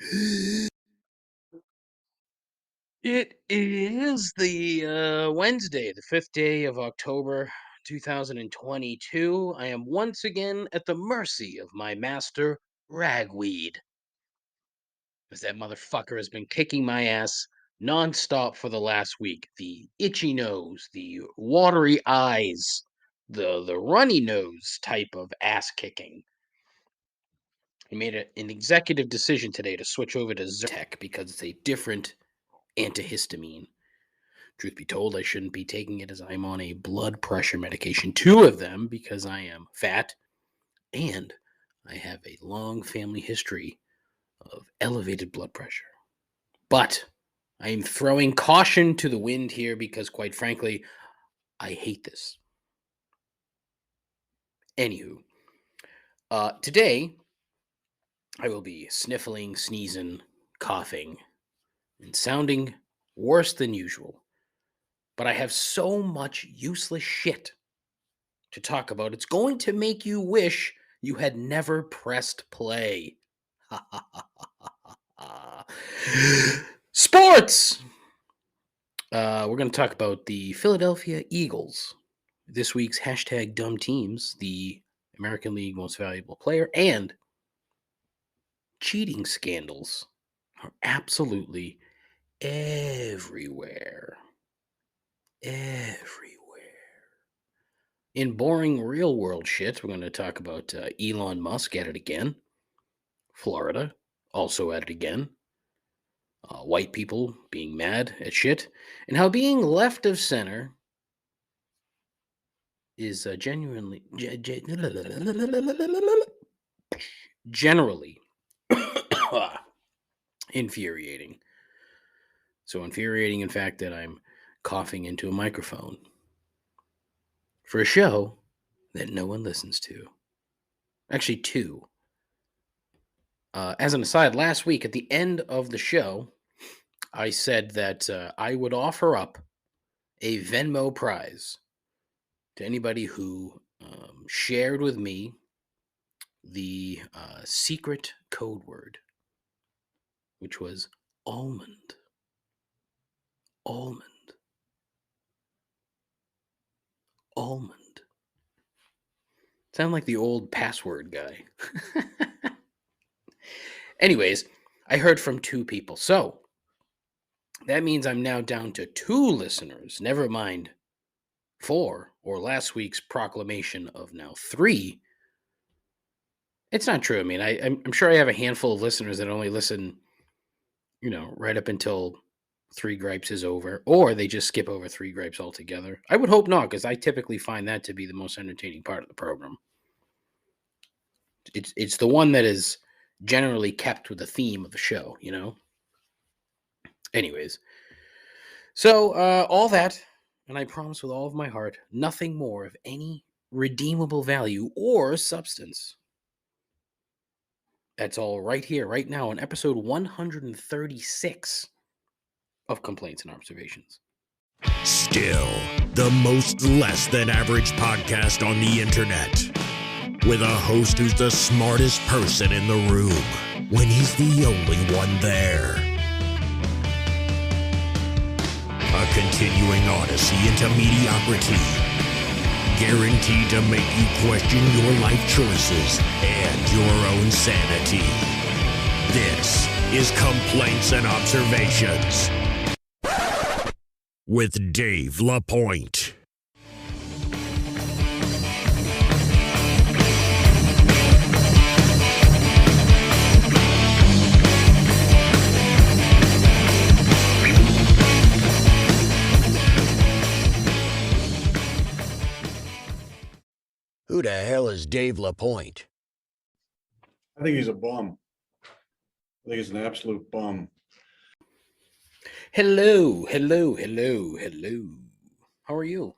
It is the Wednesday, the 5th day of October, 2022. I am once again at the mercy of my master, Ragweed, as that motherfucker has been kicking my ass nonstop for the last week. The itchy nose, the watery eyes, the runny nose type of ass kicking. He made an executive decision today to switch over to Zyrtec because it's a different antihistamine. Truth be told, I shouldn't be taking it as I'm on a blood pressure medication, 2 of them, because I am fat and I have a long family history of elevated blood pressure. But I am throwing caution to the wind here because, quite frankly, I hate this. Anywho, today I will be sniffling, sneezing, coughing, and sounding worse than usual. But I have so much useless shit to talk about. It's going to make you wish you had never pressed play. Sports! We're going to talk about the Philadelphia Eagles, this week's hashtag dumb teams, the American League most valuable player, and cheating scandals are absolutely everywhere. Everywhere. In boring real world shit, we're going to talk about Elon Musk at it again. Florida also at it again. White people being mad at shit. And how being left of center is generally infuriating. So infuriating, in fact, that I'm coughing into a microphone for a show that no one listens to. Actually, 2. As an aside, last week at the end of the show, I said that I would offer up a Venmo prize to anybody who shared with me the secret code word, which was almond. Almond. Almond. Sound like the old password guy. Anyways, I heard from 2 people. So that means I'm now down to 2 listeners. Never mind 4 or last week's proclamation of now 3. It's not true. I mean, I'm sure I have a handful of listeners that only listen, right up until 3 gripes is over, or they just skip over 3 gripes altogether. I would hope not, because I typically find that to be the most entertaining part of the program. It's the one that is generally kept with the theme of the show, Anyways, so all that, and I promise with all of my heart, nothing more of any redeemable value or substance. That's all right here, right now, on episode 136 of Complaints and Observations. Still, the most less than average podcast on the internet. With a host who's the smartest person in the room when he's the only one there. A continuing odyssey into mediocrity. Guaranteed to make you question your life choices and your own sanity. This is Complaints and Observations with Dave LaPointe. Who the hell is Dave LaPointe? I think he's a bum. I think he's an absolute bum. Hello. How are you?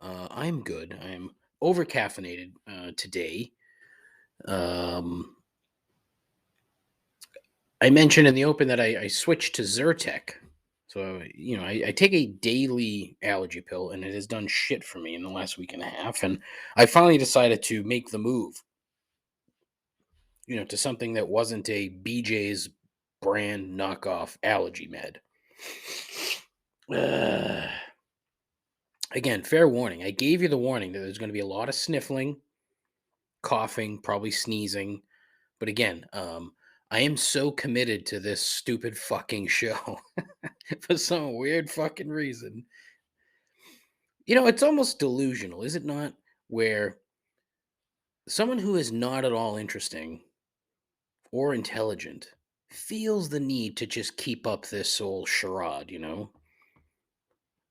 I'm good. I'm over-caffeinated today. I mentioned in the open that I switched to Zyrtec. So, I take a daily allergy pill, and it has done shit for me in the last week and a half. And I finally decided to make the move, to something that wasn't a BJ's brand knockoff allergy med. Uh, Again, fair warning. I gave you the warning that there's going to be a lot of sniffling, coughing, probably sneezing. But again, I am so committed to this stupid fucking show for some weird fucking reason. It's almost delusional, is it not? Where someone who is not at all interesting or intelligent feels the need to just keep up this whole charade,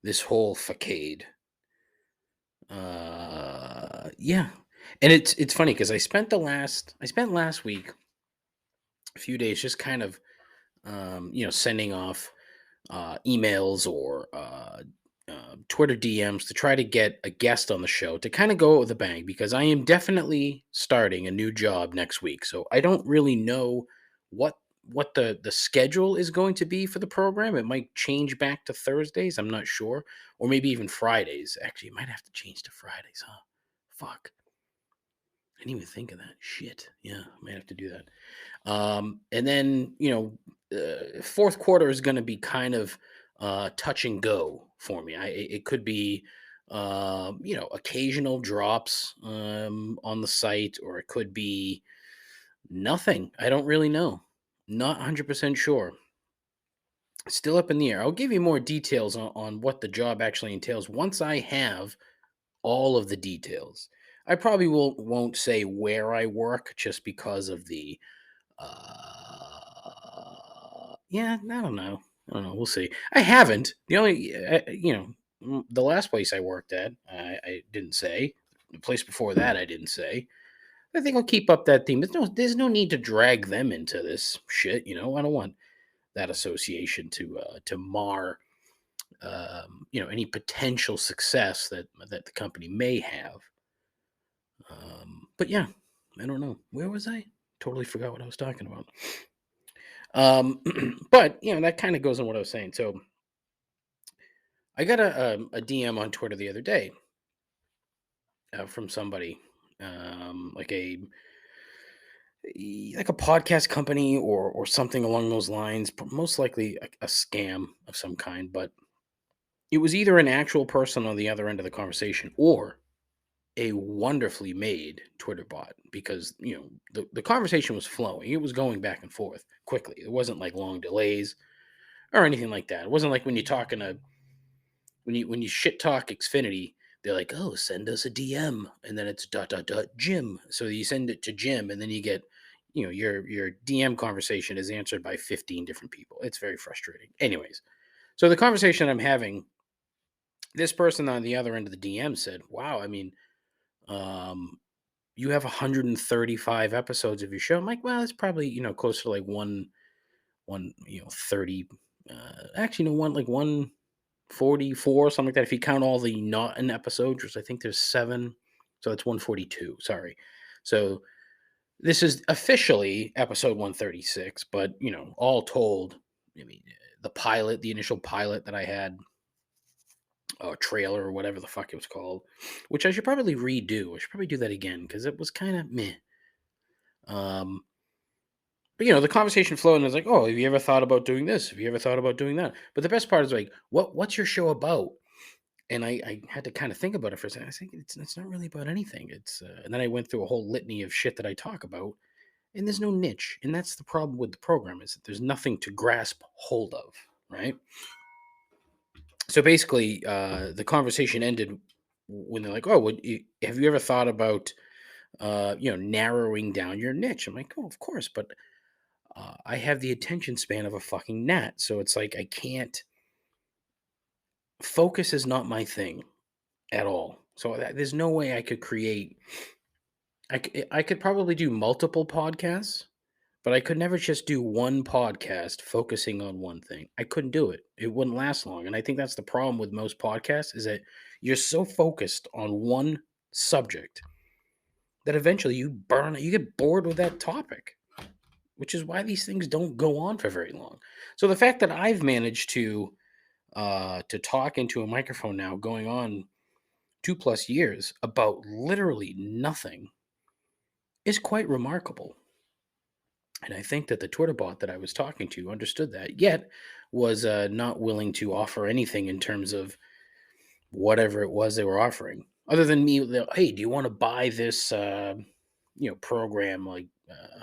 this whole facade. Yeah, and it's funny because I spent last week a few days just kind of sending off emails or Twitter DMs to try to get a guest on the show to kind of go with a bang because I am definitely starting a new job next week. So I don't really know what the schedule is going to be for the program. It might change back to Thursdays. I'm not sure, or maybe even Fridays. Actually, it might have to change to Fridays, huh? Fuck. I didn't even think of that. Shit. Yeah, I might have to do that. And then, fourth quarter is going to be kind of touch and go for me. It could be, occasional drops on the site, or it could be nothing. I don't really know. Not 100% sure. Still up in the air. I'll give you more details on what the job actually entails once I have all of the details. I probably won't say where I work just because of the yeah, I don't know. I don't know. We'll see. I haven't. The only, the last place I worked at, I didn't say. The place before that, I didn't say. I think I'll keep up that theme. There's no need to drag them into this shit. I don't want that association to mar, any potential success that the company may have. But yeah, I don't know. Where was I? Totally forgot what I was talking about. But that kind of goes on what I was saying. So I got a DM on Twitter the other day from somebody, like a podcast company or something along those lines. Most likely a scam of some kind, but it was either an actual person on the other end of the conversation or a wonderfully made Twitter bot because the conversation was flowing. It was going back and forth quickly. It wasn't like long delays or anything like that. It wasn't like when you're talking to when you shit talk Xfinity, they're like, "Oh, send us a DM," and then it's dot dot dot Jim. So you send it to Jim, and then you get, your DM conversation is answered by 15 different people. It's very frustrating. Anyways, so the conversation I'm having, this person on the other end of the DM said, "Wow, I mean, um, you have 135 episodes of your show." I'm like, "Well, it's probably close to like one 30. Actually, no, one 44, something like that. If you count all the not in episodes, which I think there's 7. So that's 142. Sorry. So this is officially episode 136, but all told, I mean, the initial pilot that I had, trailer or whatever the fuck it was called, which I should probably redo. I should probably do that again because it was kind of meh. Um, but the conversation flowed, and I was like, "Oh, have you ever thought about doing this? Have you ever thought about doing that?" But the best part is like, what's your show about? And I had to kind of think about it for a second. I think it's not really about anything. And then I went through a whole litany of shit that I talk about, and there's no niche. And that's the problem with the program is that there's nothing to grasp hold of, right? So basically, the conversation ended when they're like, "Oh, have you ever thought about, narrowing down your niche?" I'm like, "Oh, of course, but I have the attention span of a fucking gnat, so it's like I can't. Focus is not my thing at all. So there's no way I could create. I could probably do multiple podcasts, but I could never just do one podcast focusing on one thing. I couldn't do it. It wouldn't last long. And I think that's the problem with most podcasts is that you're so focused on one subject that eventually you get bored with that topic, which is why these things don't go on for very long. So the fact that I've managed to talk into a microphone now going on 2+ years about literally nothing is quite remarkable. And I think that the Twitter bot that I was talking to understood that, yet was not willing to offer anything in terms of whatever it was they were offering, other than me. Hey, do you want to buy this, program like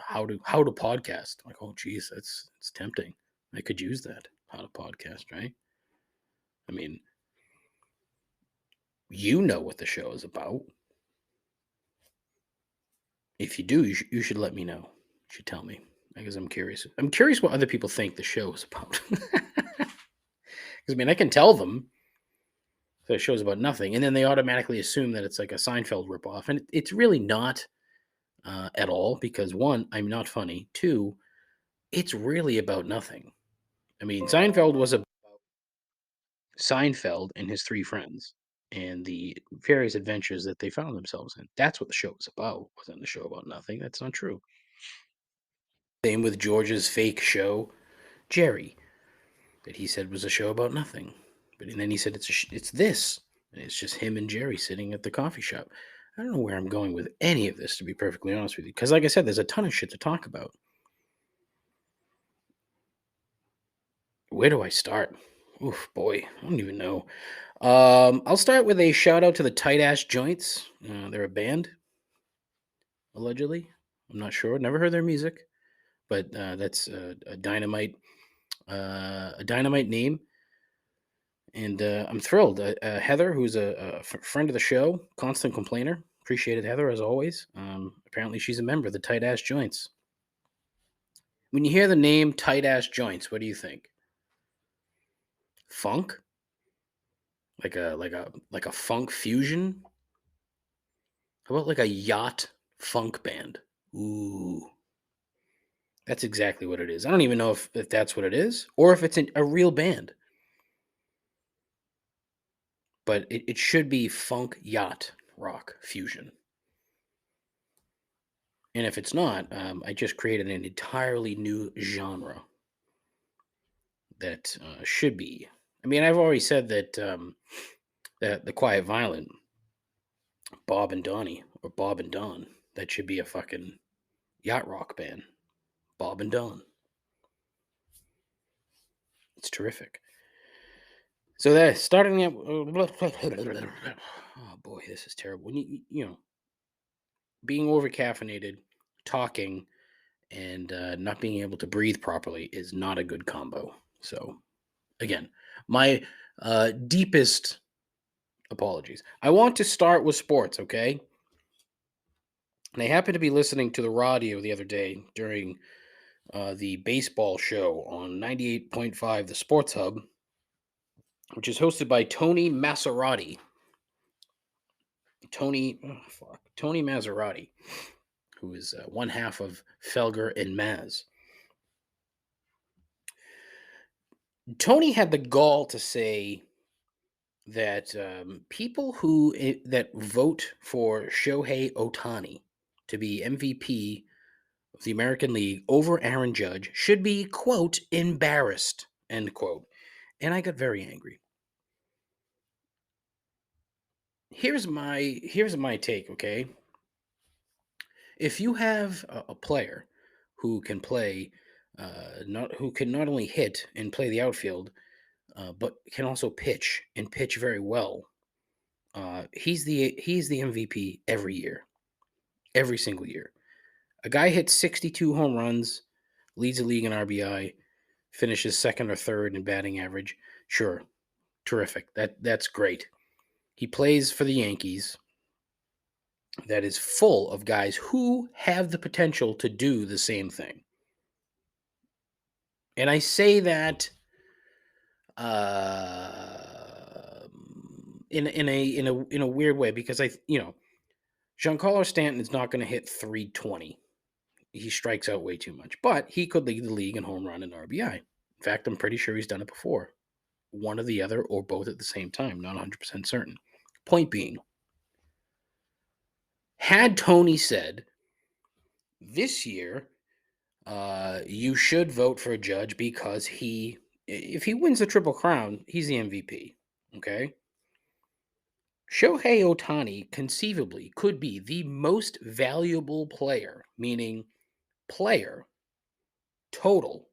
how to podcast? I'm like, oh, geez, it's tempting. I could use that. How to podcast, right? I mean, you know what the show is about. If you do, you should let me know. You should tell me because I'm curious. I'm curious what other people think the show is about. Because I mean, I can tell them the show's about nothing, and then they automatically assume that it's like a Seinfeld ripoff, and it's really not at all. Because one, I'm not funny. Two, it's really about nothing. I mean, Seinfeld was about Seinfeld and his three friends and the various adventures that they found themselves in. That's what the show was about. It wasn't the show about nothing. That's not true. Same with George's fake show, Jerry, that he said was a show about nothing. But and then he said it's this. And it's just him and Jerry sitting at the coffee shop. I don't know where I'm going with any of this, to be perfectly honest with you. Because, like I said, there's a ton of shit to talk about. Where do I start? Oof, boy, I don't even know. I'll start with a shout out to the Tight Ass Joints. They're a band, allegedly. I'm not sure. Never heard their music, but that's a dynamite, name. And I'm thrilled. Heather, who's a friend of the show, constant complainer. Appreciated Heather as always. Apparently, she's a member of the Tight Ass Joints. When you hear the name Tight Ass Joints, what do you think? Funk? Like a funk fusion? How about like a yacht funk band? Ooh, that's exactly what it is. I don't even know if that's what it is or if it's a real band, but it should be funk yacht rock fusion. And if it's not, I just created an entirely new genre that should be. I mean, I've already said that that the Quiet Violent, Bob and Donnie, or Bob and Don, that should be a fucking yacht rock band. Bob and Don. It's terrific. So that starting at oh boy, this is terrible. When being over caffeinated, talking, and not being able to breathe properly is not a good combo. So again, my deepest apologies. I want to start with sports, okay? And I happened to be listening to the radio the other day during the baseball show on 98.5, the Sports Hub, which is hosted by Tony Maserati. Tony Maserati, who is one half of Felger and Maz. Tony had the gall to say that people that vote for Shohei Ohtani to be MVP of the American League over Aaron Judge should be, quote, embarrassed, end quote. And I got very angry. Here's my take, okay? If you have a player who can play, who can not only hit and play the outfield, but can also pitch and pitch very well, he's the MVP every year, every single year. A guy hits 62 home runs, leads the league in RBI, finishes second or third in batting average. Sure, terrific. That's great. He plays for the Yankees. That is full of guys who have the potential to do the same thing. And I say that in a weird way because Giancarlo Stanton is not going to hit 320. He strikes out way too much, but he could lead the league in home run and RBI. In fact, I'm pretty sure he's done it before. One or the other, or both at the same time. Not 100% certain. Point being, had Tony said, this year, you should vote for a Judge because if he wins the Triple Crown, he's the MVP. Okay? Shohei Ohtani conceivably could be the most valuable player, meaning player, total,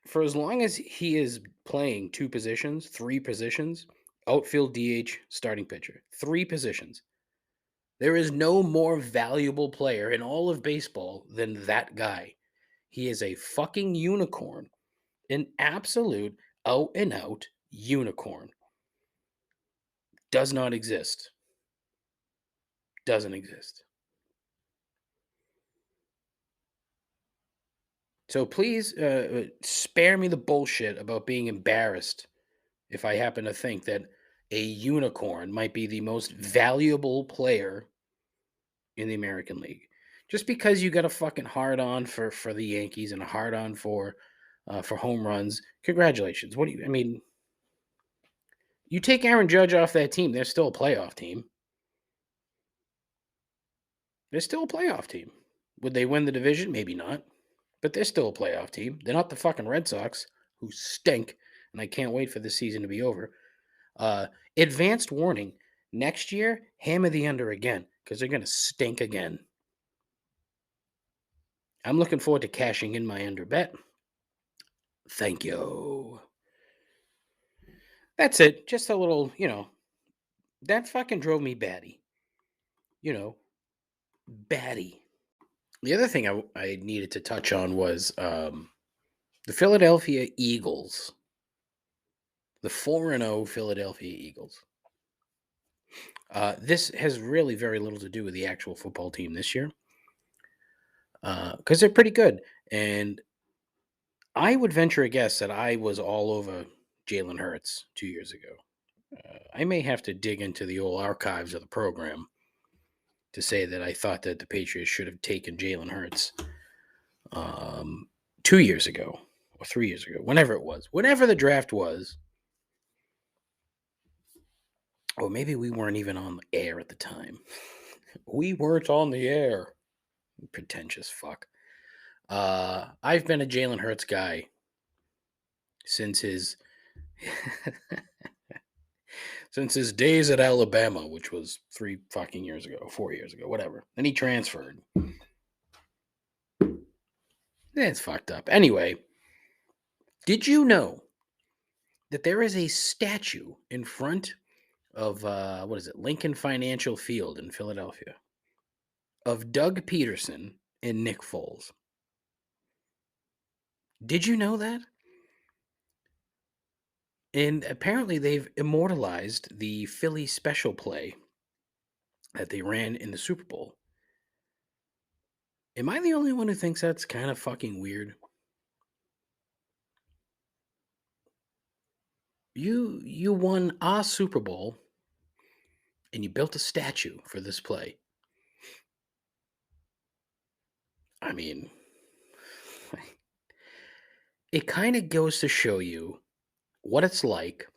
for as long as he is playing two positions, three positions, outfield, DH, starting pitcher, three positions. There is no more valuable player in all of baseball than that guy. He is a fucking unicorn, an absolute out and out unicorn. Does not exist. Doesn't exist. So please spare me the bullshit about being embarrassed if I happen to think that a unicorn might be the most valuable player in the American League. Just because you got a fucking hard on for the Yankees and a hard on for home runs, congratulations. What do you? I mean, you take Aaron Judge off that team, they're still a playoff team. They're still a playoff team. Would they win the division? Maybe not. But they're still a playoff team. They're not the fucking Red Sox, who stink, and I can't wait for this season to be over. Advanced warning. Next year, hammer the under again, because they're going to stink again. I'm looking forward to cashing in my under bet. Thank you. That's it. Just a little, that fucking drove me batty. Batty. The other thing I needed to touch on was the Philadelphia Eagles. The 4-0 Philadelphia Eagles. This has really very little to do with the actual football team this year. Because they're pretty good. And I would venture a guess that I was all over Jalen Hurts 2 years ago. I may have to dig into the old archives of the program to say that I thought that the Patriots should have taken Jalen Hurts 2 years ago or 3 years ago, whenever it was, whenever the draft was. Or maybe we weren't even on the air at the time. We weren't on the air. Pretentious fuck. I've been a Jalen Hurts guy since his since his days at Alabama, which was 3 fucking years ago, 4 years ago, whatever. Then he transferred. That's fucked up. Anyway, did you know that there is a statue in front of Lincoln Financial Field in Philadelphia of Doug Peterson and Nick Foles? Did you know that? And apparently they've immortalized the Philly special play that they ran in the Super Bowl. Am I the only one who thinks that's kind of fucking weird? You won a Super Bowl and you built a statue for this play. I mean, it kind of goes to show you what it's like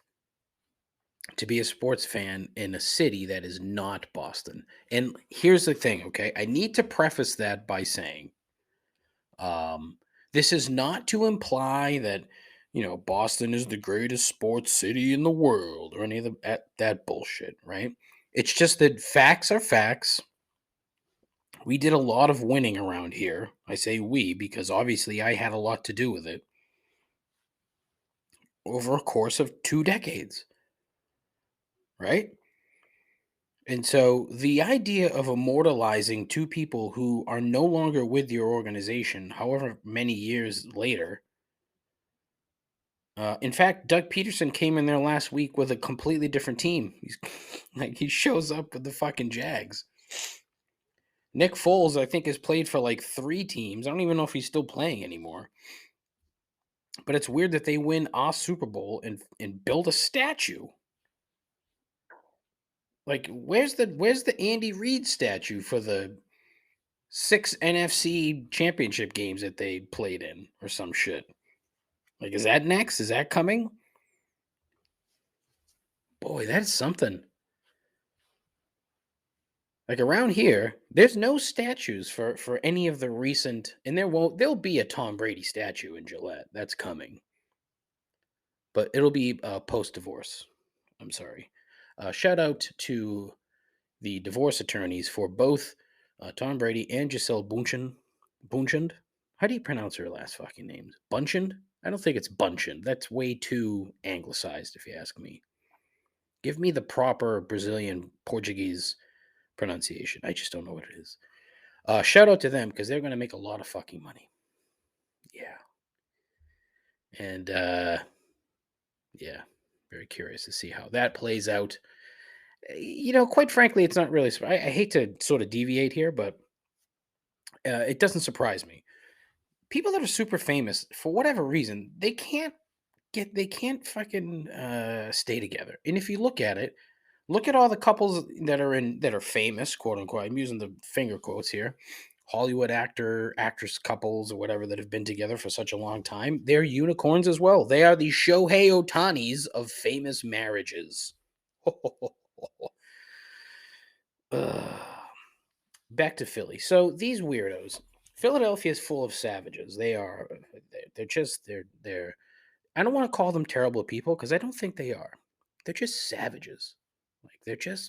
to be a sports fan in a city that is not Boston. And here's the thing, okay? I need to preface that by saying this is not to imply that, Boston is the greatest sports city in the world or any of that bullshit, right? It's just that facts are facts. We did a lot of winning around here. I say we because obviously I had a lot to do with it over a course of 2 decades, right? And so the idea of immortalizing two people who are no longer with your organization, however many years later. In fact, Doug Peterson came in there last week with a completely different team. He's like he shows up with the fucking Jags. Nick Foles, I think, has played for like 3 teams. I don't even know if he's still playing anymore. But it's weird that they win a Super Bowl and build a statue. Like, where's the Andy Reid statue for the 6 NFC championship games that they played in or some shit? Like, is that next? Is that coming? Boy, that's something. Like around here, there's no statues for any of the recent, and there'll be a Tom Brady statue in Gillette. That's coming. But it'll be post-divorce. I'm sorry. Shout out to the divorce attorneys for both Tom Brady and Giselle Bundchen. Bundchen? How do you pronounce her last fucking name? Bunchen? I don't think it's Bunchen. That's way too anglicized, if you ask me. Give me the proper Brazilian Portuguese pronunciation. I just don't know what it is. Shout out to them because they're going to make a lot of fucking money. Yeah. And yeah, very curious to see how that plays out. Quite frankly, it's not really. I hate to sort of deviate here, but it doesn't surprise me. People that are super famous, for whatever reason, they can't fucking stay together. And if you look at it, look at all the couples that are famous, quote unquote. I'm using the finger quotes here. Hollywood actress couples or whatever that have been together for such a long time. They're unicorns as well. They are the Shohei Otanis of famous marriages. Ugh. Back to Philly. So these weirdos. Philadelphia is full of savages. They are. They're just. They're. I don't want to call them terrible people because I don't think they are. They're just savages. Like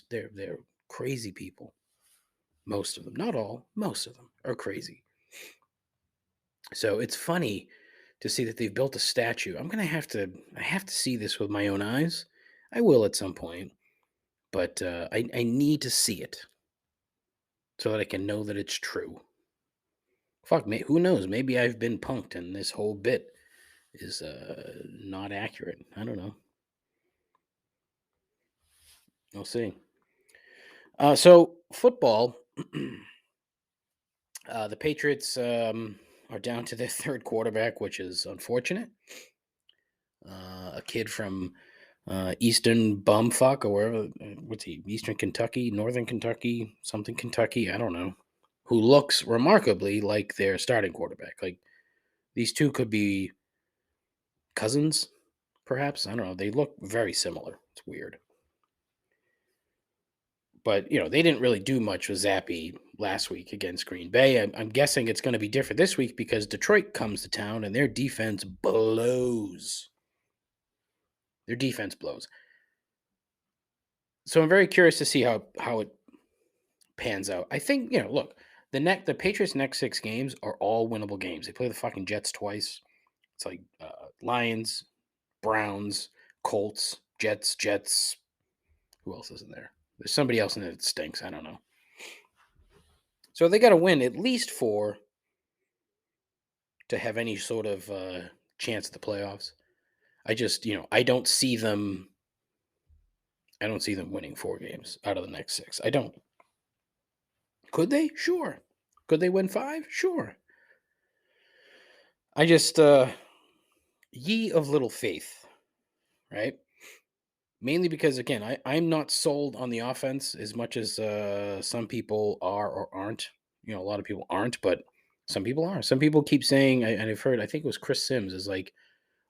they're crazy people. Most of them, not all, most of them are crazy. So it's funny to see that they've built a statue. I have to see this with my own eyes. I will at some point, but I need to see it so that I can know that it's true. Fuck me, who knows? Maybe I've been punked and this whole bit is not accurate. I don't know. We'll see. So football, the Patriots are down to their third quarterback, which is unfortunate. A kid from Eastern Bumfuck or wherever, what's he? Eastern Kentucky, Northern Kentucky, something Kentucky, I don't know. Who looks remarkably like their starting quarterback. Like these two could be cousins, perhaps. I don't know. They look very similar. It's weird. But, they didn't really do much with Zappy last week against Green Bay. I'm guessing it's going to be different this week because Detroit comes to town and their defense blows. Their defense blows. So I'm very curious to see how it pans out. I think, look, the Patriots' next 6 games are all winnable games. They play the fucking Jets twice. It's like Lions, Browns, Colts, Jets. Who else is in there? There's somebody else in there that stinks. I don't know. So they got to win at least 4 to have any sort of chance at the playoffs. I just, I don't see them. I don't see them winning 4 games out of the next 6. I don't. Could they? Sure. Could they win 5? Sure. I just, ye of little faith, right? Mainly because, again, I'm not sold on the offense as much as some people are or aren't. A lot of people aren't, but some people are. Some people keep saying, and I've heard, I think it was Chris Sims, is like,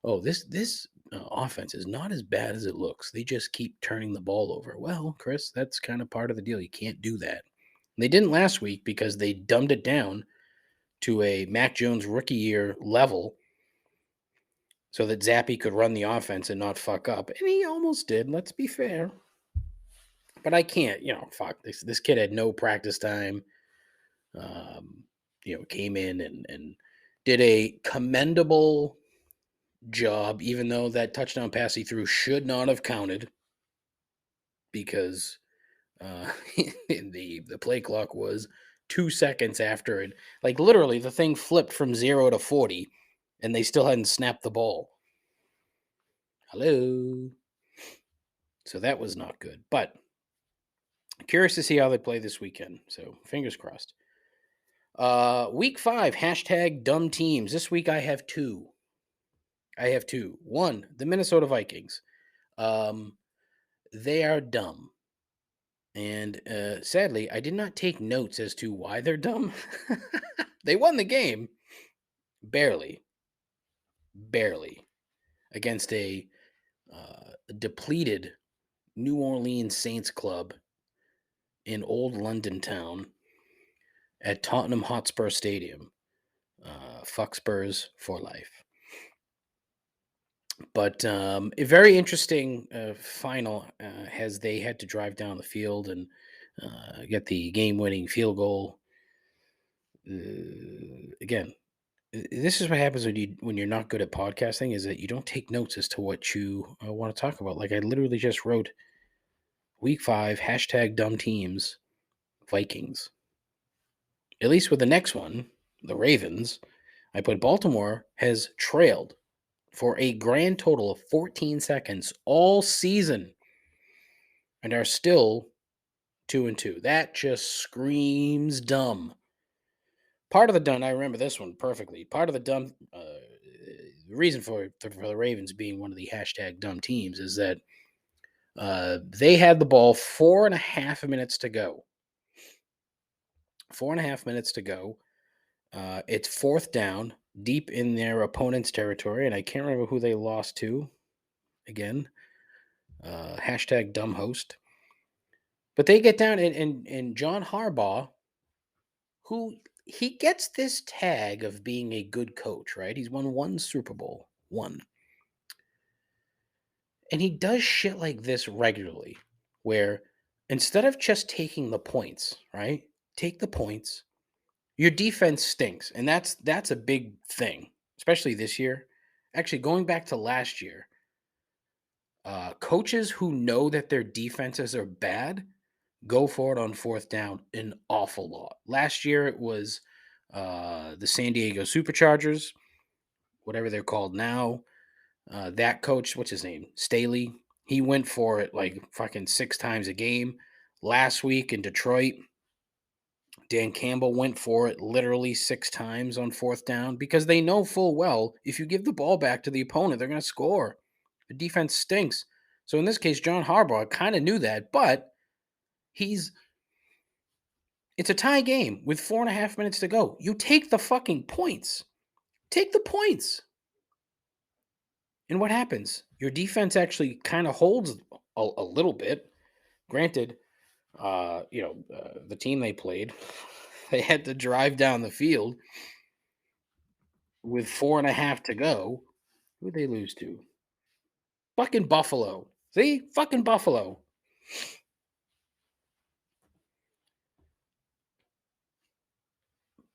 oh, this offense is not as bad as it looks. They just keep turning the ball over. Well, Chris, that's kind of part of the deal. You can't do that. And they didn't last week because they dumbed it down to a Mac Jones rookie year level so that Zappy could run the offense and not fuck up. And he almost did, let's be fair. But I can't, fuck. This kid had no practice time. Came in and did a commendable job, even though that touchdown pass he threw should not have counted because the play clock was 2 seconds after it. Like literally, the thing flipped from 0 to 40, and they still hadn't snapped the ball. Hello. So that was not good. But curious to see how they play this weekend. So fingers crossed. Week 5, hashtag dumb teams. This week I have 2. One, the Minnesota Vikings. They are dumb. And sadly, I did not take notes as to why they're dumb. They won the game. Barely. Against a depleted New Orleans Saints club in old London town at Tottenham Hotspur Stadium. Fuck Spurs for life. But a very interesting final as they had to drive down the field and get the game-winning field goal. Again, This is what happens when you're not good at podcasting, is that you don't take notes as to what you want to talk about. Like I literally just wrote week 5 hashtag dumb teams Vikings. At least with the next one, the Ravens, I put Baltimore has trailed for a grand total of 14 seconds all season and are still 2-2. That just screams dumb. Part of the dumb, I remember this one perfectly. Part of the dumb, the reason for the Ravens being one of the hashtag dumb teams is that they had the ball 4.5 minutes to go. 4.5 minutes to go. It's fourth down, deep in their opponent's territory, and I can't remember who they lost to. Again, hashtag dumb host. But they get down, and John Harbaugh, who he gets this tag of being a good coach, right? He's won one Super Bowl, one. And he does shit like this regularly, where instead of just taking the points, right? Take the points. Your defense stinks, and that's a big thing, especially this year. Actually, going back to last year, coaches who know that their defenses are bad go for it on fourth down an awful lot. Last year it was the San Diego Superchargers, whatever they're called now. That coach, what's his name? Staley. He went for it like fucking 6 times a game. Last week in Detroit, Dan Campbell went for it literally 6 times on fourth down because they know full well if you give the ball back to the opponent, they're going to score. The defense stinks. So in this case, John Harbaugh kind of knew that, but it's a tie game with 4.5 minutes to go. You take the fucking points. Take the points. And what happens? Your defense actually kind of holds a little bit. Granted, the team they played, they had to drive down the field with 4.5 to go. Who'd they lose to? Fucking Buffalo. See? Fucking Buffalo.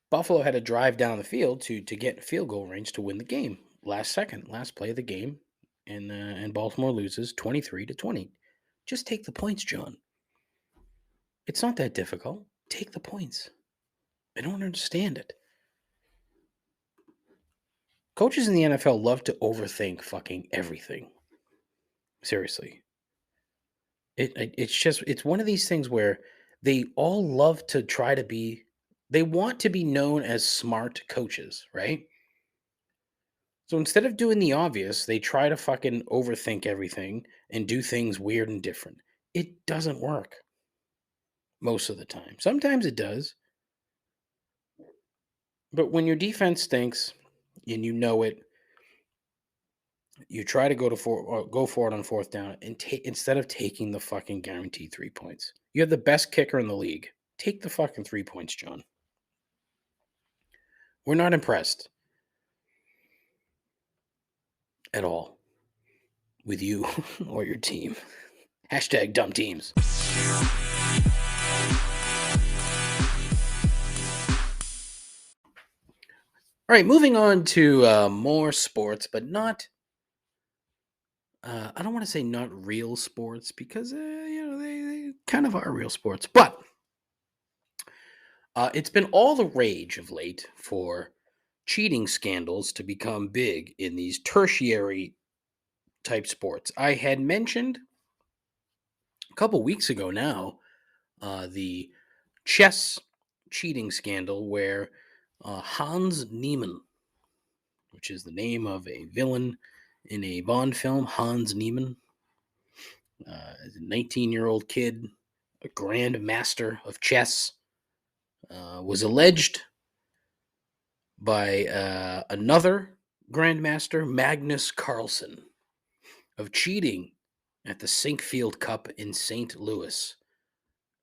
Buffalo had to drive down the field to get field goal range to win the game. Last play of the game, and Baltimore loses 23-20. Just take the points, John. It's not that difficult. Take the points. I don't understand it. Coaches in the NFL love to overthink fucking everything. Seriously. It's one of these things where they all love to they want to be known as smart coaches, right? So instead of doing the obvious, they try to fucking overthink everything and do things weird and different. It doesn't work most of the time. Sometimes it does. But when your defense stinks and you know it, you try to go for it on fourth down and instead of taking the fucking guaranteed 3 points. You have the best kicker in the league. Take the fucking 3 points, John. We're not impressed at all with you or your team. Hashtag dumb teams. All right, moving on to more sports, but not. I don't want to say not real sports because they kind of are real sports, but it's been all the rage of late for cheating scandals to become big in these tertiary type sports. I had mentioned a couple weeks ago now the chess cheating scandal where Hans Niemann, which is the name of a villain in a Bond film, Hans Niemann, a 19-year-old kid, a grand master of chess, was alleged by another grandmaster, Magnus Carlsen, of cheating at the Sinkfield Cup in St. Louis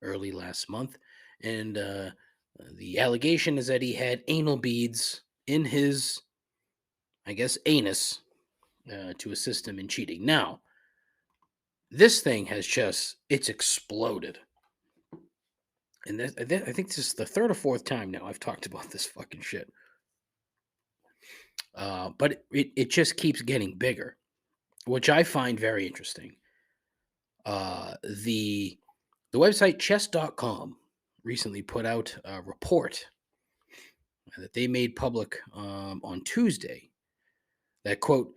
early last month. And the allegation is that he had anal beads in his, I guess, anus to assist him in cheating. Now, this thing it's exploded. And I think this is the third or fourth time now I've talked about this fucking shit. But it just keeps getting bigger, which I find very interesting. The website chess.com recently put out a report that they made public on Tuesday that, quote,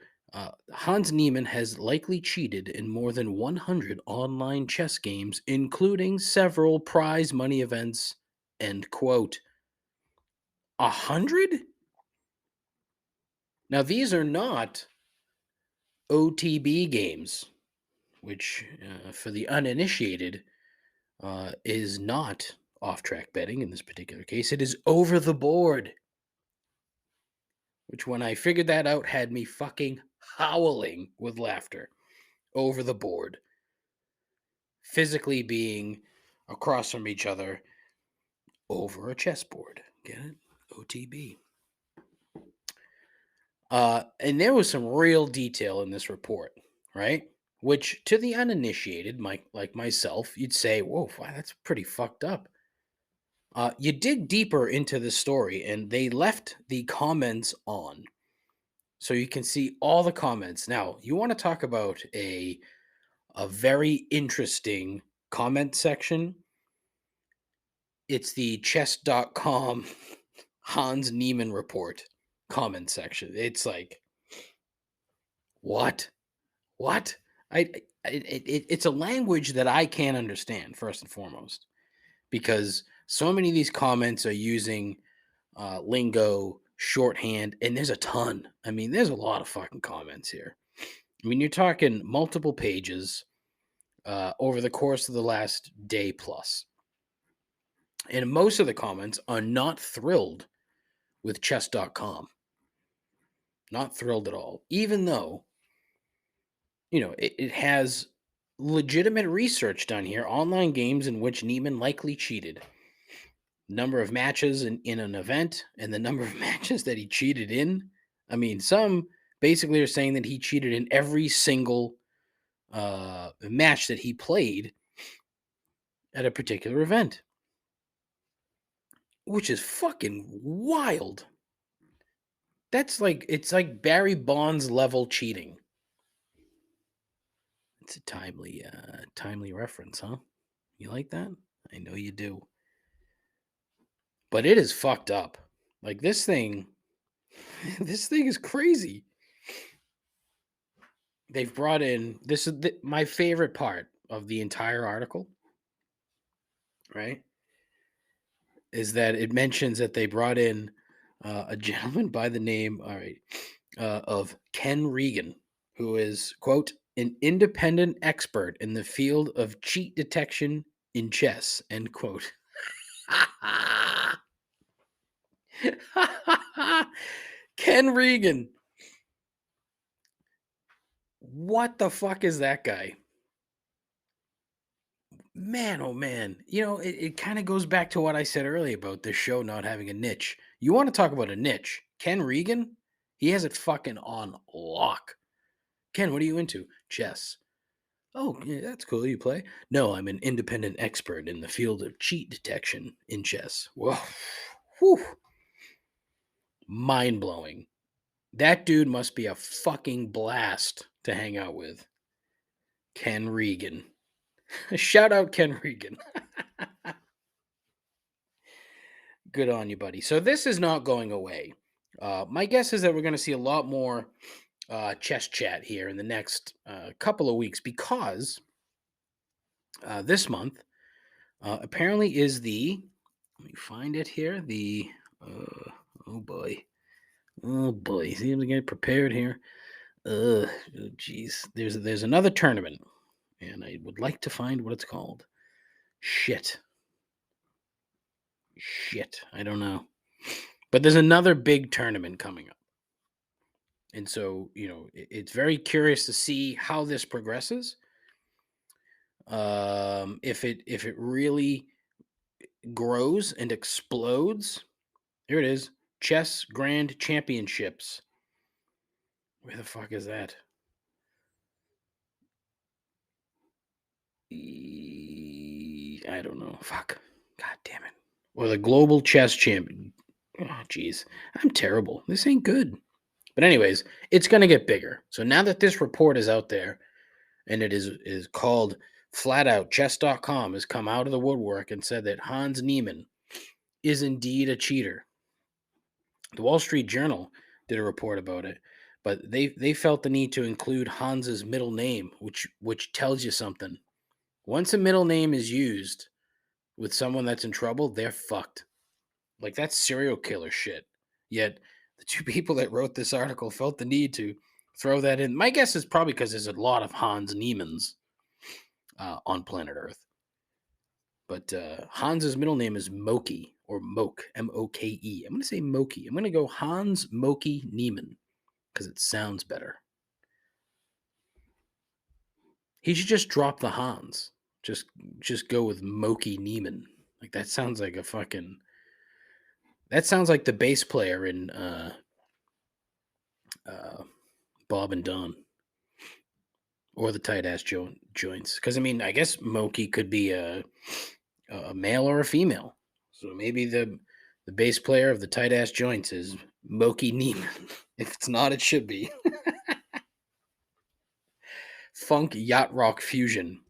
Hans Niemann has likely cheated in more than 100 online chess games, including several prize money events, end quote. 100? Now, these are not OTB games, which, for the uninitiated, is not off track betting in this particular case. It is over the board, which, when I figured that out, had me fucking howling with laughter. Over the board. Physically being across from each other over a chessboard. Get it? OTB. And there was some real detail in this report, right? Which, to the uninitiated, like myself, you'd say, whoa, wow, that's pretty fucked up. You dig deeper into the story, and they left the comments on. So you can see all the comments. Now, you want to talk about a very interesting comment section. It's the chess.com Hans Niemann report comment section. It's like, what? What? It's a language that I can't understand, first and foremost, because so many of these comments are using lingo, shorthand, and there's a ton. I mean, there's a lot of fucking comments here. I mean, you're talking multiple pages over the course of the last day plus. And most of the comments are not thrilled with chess.com. Not thrilled at all. Even though, it has legitimate research done here. Online games in which Niemann likely cheated. Number of matches in an event and the number of matches that he cheated in. I mean, some basically are saying that he cheated in every single match that he played at a particular event, which is fucking wild. It's like Barry Bonds level cheating. It's a timely reference, huh? You like that? I know you do. But it is fucked up. Like, this thing this thing is crazy. They've brought in, this is my favorite part of the entire article, right? Is that it mentions that they brought in a gentleman by the name, all right, of Ken Regan, who is, quote, an independent expert in the field of cheat detection in chess, end quote. Ken Regan. What the fuck is that guy? Man, oh man. It kind of goes back to what I said earlier about this show not having a niche. You want to talk about a niche? Ken Regan? He has it fucking on lock. Ken, what are you into? Chess. Oh, yeah, that's cool. You play? No, I'm an independent expert in the field of cheat detection in chess. Whoa. Whew. Mind blowing. That dude must be a fucking blast to hang out with. Ken Regan. Shout out Ken Regan. Good on you, buddy. So this is not going away. My guess is that we're going to see a lot more chess chat here in the next couple of weeks, because this month apparently is let me find it here, oh boy. See, I'm getting prepared here. Oh, geez. There's another tournament, and I would like to find what it's called. Shit, I don't know. But there's another big tournament coming up. And so, it's very curious to see how this progresses. If it really grows and explodes. Here it is. Chess Grand Championships. Where the fuck is that? I don't know. Fuck. God damn it. Or the Global Chess Champion. Oh, jeez. I'm terrible. This ain't good. But anyways, it's going to get bigger. So now that this report is out there, and it is called flat out, chess.com has come out of the woodwork and said that Hans Niemann is indeed a cheater. The Wall Street Journal did a report about it, but they felt the need to include Hans's middle name, which tells you something. Once a middle name is used with someone that's in trouble, they're fucked. Like, that's serial killer shit. Yet the two people that wrote this article felt the need to throw that in. My guess is probably because there's a lot of Hans Niemanns on planet Earth. But Hans's middle name is Moki or Moke, Moke. I'm going to say Moki. I'm going to go Hans Moki Niemann because it sounds better. He should just drop the Hans. Just go with Moki Niemann. Like, that sounds like a fucking. That sounds like the bass player in Bob and Don, or the tight ass joints. Because I mean, I guess Moki could be a male or a female. So maybe the bass player of the tight ass joints is Moki Neiman. If it's not, it should be. Funk yacht rock fusion.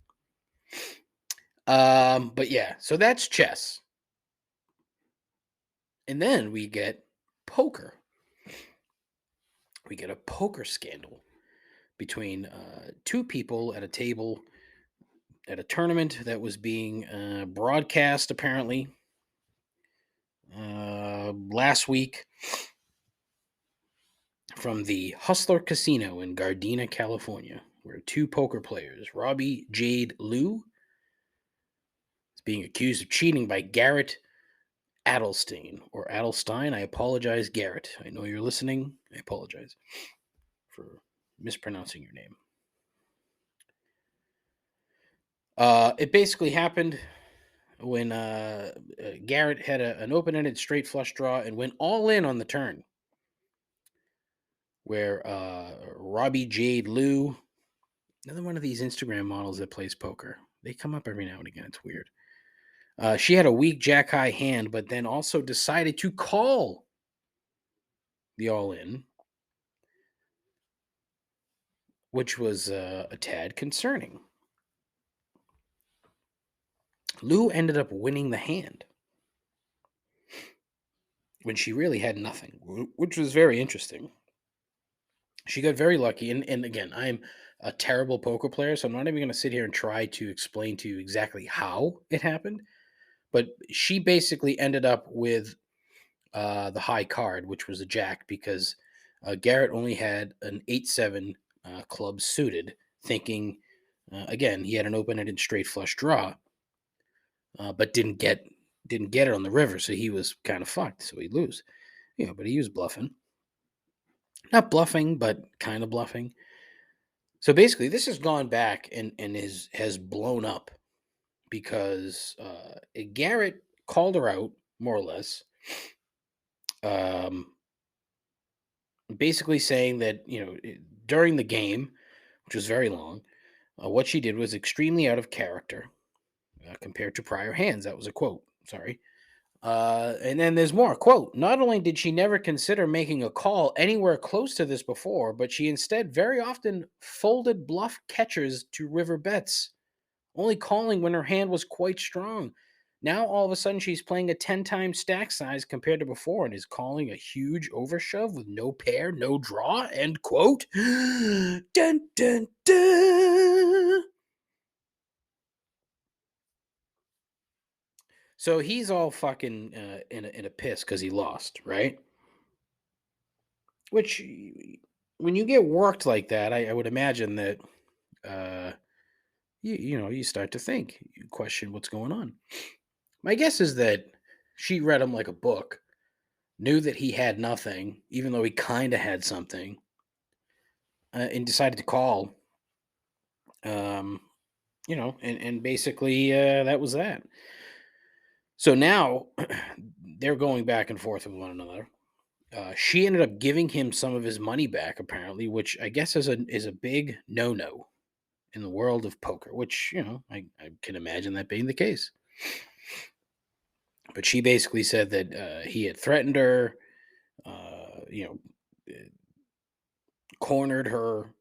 But yeah, so that's chess. And then we get poker. We get a poker scandal between two people at a table at a tournament that was being broadcast apparently last week from the Hustler Casino in Gardena, California, where two poker players, Robbie Jade Liu, is being accused of cheating by Garrett Adelstein or Adelstein. I apologize, Garrett. I know you're listening. I apologize for mispronouncing your name. It basically happened when Garrett had an open-ended straight flush draw and went all in on the turn, where Robbie Jade Liu, another one of these Instagram models that plays poker, they come up every now and again. It's weird. She had a weak jack high hand, but then also decided to call the all-in, which was a tad concerning. Liu ended up winning the hand when she really had nothing, which was very interesting. She got very lucky. And again, I'm a terrible poker player, so I'm not even going to sit here and try to explain to you exactly how it happened. But she basically ended up with the high card, which was a jack, because Garrett only had an 8-7 club suited, thinking, again, he had an open-ended straight flush draw, but didn't get it on the river, so he was kind of fucked, so he'd lose. But he was bluffing. Not bluffing, but kind of bluffing. So basically, this has gone back and has blown up because Garrett called her out, more or less, basically saying that, during the game, which was very long, what she did was extremely out of character compared to prior hands. That was a quote. Sorry. And then there's more. Quote, not only did she never consider making a call anywhere close to this before, but she instead very often folded bluff catchers to river bets, only calling when her hand was quite strong. Now, all of a sudden, she's playing a 10 times stack size compared to before and is calling a huge overshove with no pair, no draw, end quote. Dun, dun, dun. So he's all fucking in a piss because he lost, right? Which, when you get worked like that, I would imagine that you start to think, you question what's going on. My guess is that she read him like a book, knew that he had nothing, even though he kind of had something, and decided to call. And basically that was that. So now they're going back and forth with one another. She ended up giving him some of his money back, apparently, which I guess is a big no-no in the world of poker, which, I can imagine that being the case. But she basically said that he had threatened her, cornered her.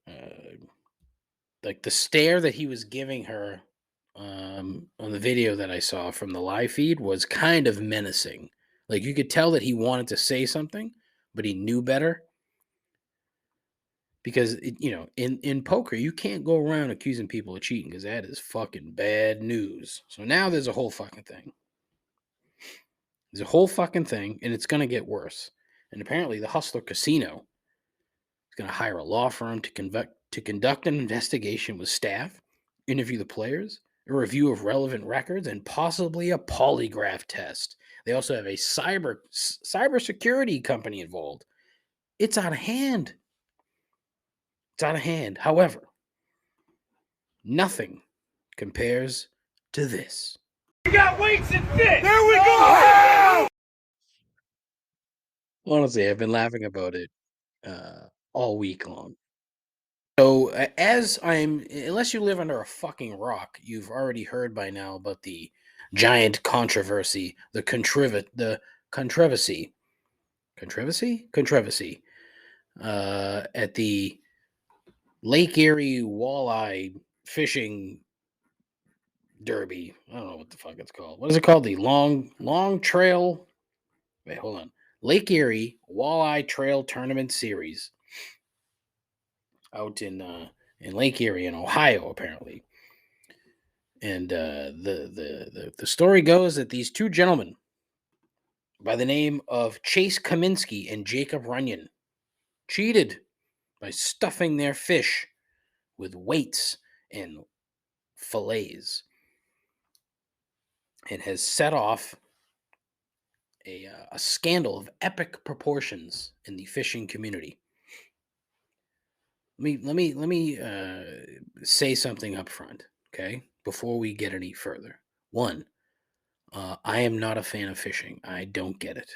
Like the stare that he was giving her on the video that I saw from the live feed was kind of menacing. Like you could tell that he wanted to say something, but he knew better. Because in poker, you can't go around accusing people of cheating because that is fucking bad news. So now there's a whole fucking thing. There's a whole fucking thing, and it's gonna get worse. And apparently, the Hustler Casino is gonna hire a law firm to conduct an investigation with staff, interview the players, a review of relevant records, and possibly a polygraph test. They also have a cybersecurity company involved. It's out of hand. It's out of hand. However, nothing compares to this. We got weights and fit. There we go. Honestly, I've been laughing about it all week long. So, unless you live under a fucking rock, you've already heard by now about the giant controversy, controversy, at the Lake Erie Walleye Fishing Derby. I don't know what the fuck it's called. What is it called? The Long Trail. Wait, hold on. Lake Erie Walleye Trail Tournament Series out in Lake Erie in Ohio, apparently. And the story goes that these two gentlemen, by the name of Chase Kaminsky and Jacob Runyon, cheated by stuffing their fish with weights and fillets, and has set off a scandal of epic proportions in the fishing community. Let me say something up front, okay? Before we get any further. One, I am not a fan of fishing. I don't get it.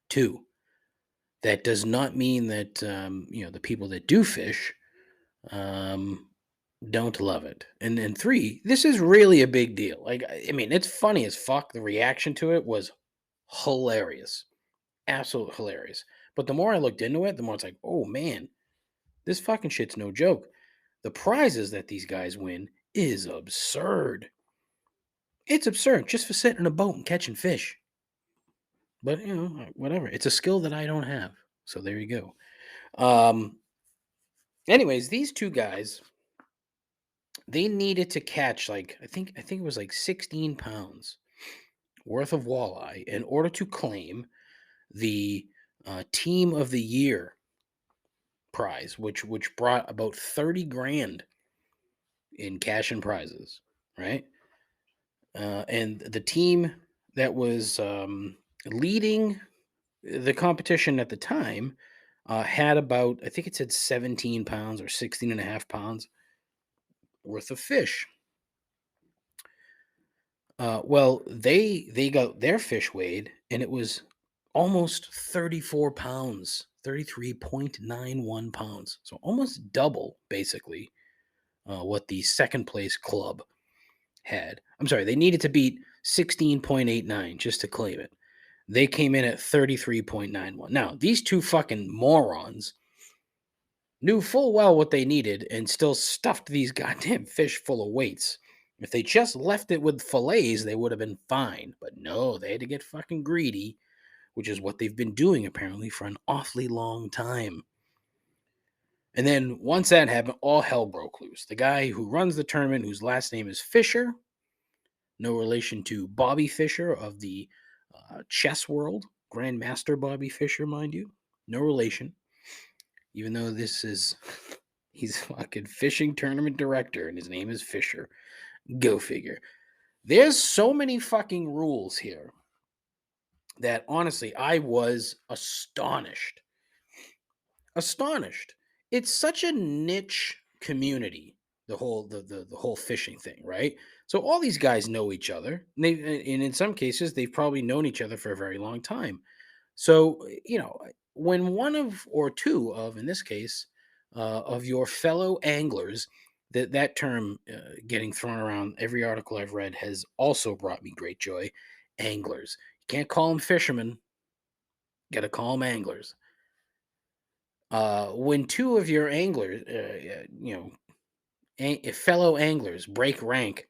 Two, that does not mean that the people that do fish don't love it. And then three, this is really a big deal. Like, I mean, it's funny as fuck. The reaction to it was hilarious, absolute hilarious. But the more I looked into it, the more it's like, oh man, this fucking shit's no joke. The prizes that these guys win is absurd. It's absurd just for sitting in a boat and catching fish. But whatever. It's a skill that I don't have. So there you go. Anyways, these two guys, they needed to catch like I think it was like 16 pounds worth of walleye in order to claim the team of the year prize, which brought about 30 grand in cash and prizes, right? And the team that was leading the competition at the time had about, I think it said 17 pounds or 16 and a half pounds worth of fish. Well, they got their fish weighed, and it was almost 34 pounds, 33.91 pounds. So almost double, basically, what the second place club had. I'm sorry, they needed to beat 16.89 just to claim it. They came in at 33.91. Now, these two fucking morons knew full well what they needed and still stuffed these goddamn fish full of weights. If they just left it with fillets, they would have been fine. But no, they had to get fucking greedy, which is what they've been doing apparently for an awfully long time. And then once that happened, all hell broke loose. The guy who runs the tournament, whose last name is Fisher, no relation to Bobby Fischer of the chess world, Grandmaster Bobby Fischer, mind you, no relation. Even though he's fucking fishing tournament director and his name is Fisher. Go figure. There's so many fucking rules here that honestly I was astonished. Astonished. It's such a niche community, the whole fishing thing, right? So all these guys know each other, and in some cases they've probably known each other for a very long time. So when one of or two of, in this case, of your fellow anglers, that term getting thrown around every article I've read has also brought me great joy. Anglers, you can't call them fishermen. Got to call them anglers. when two of your anglers, fellow anglers break rank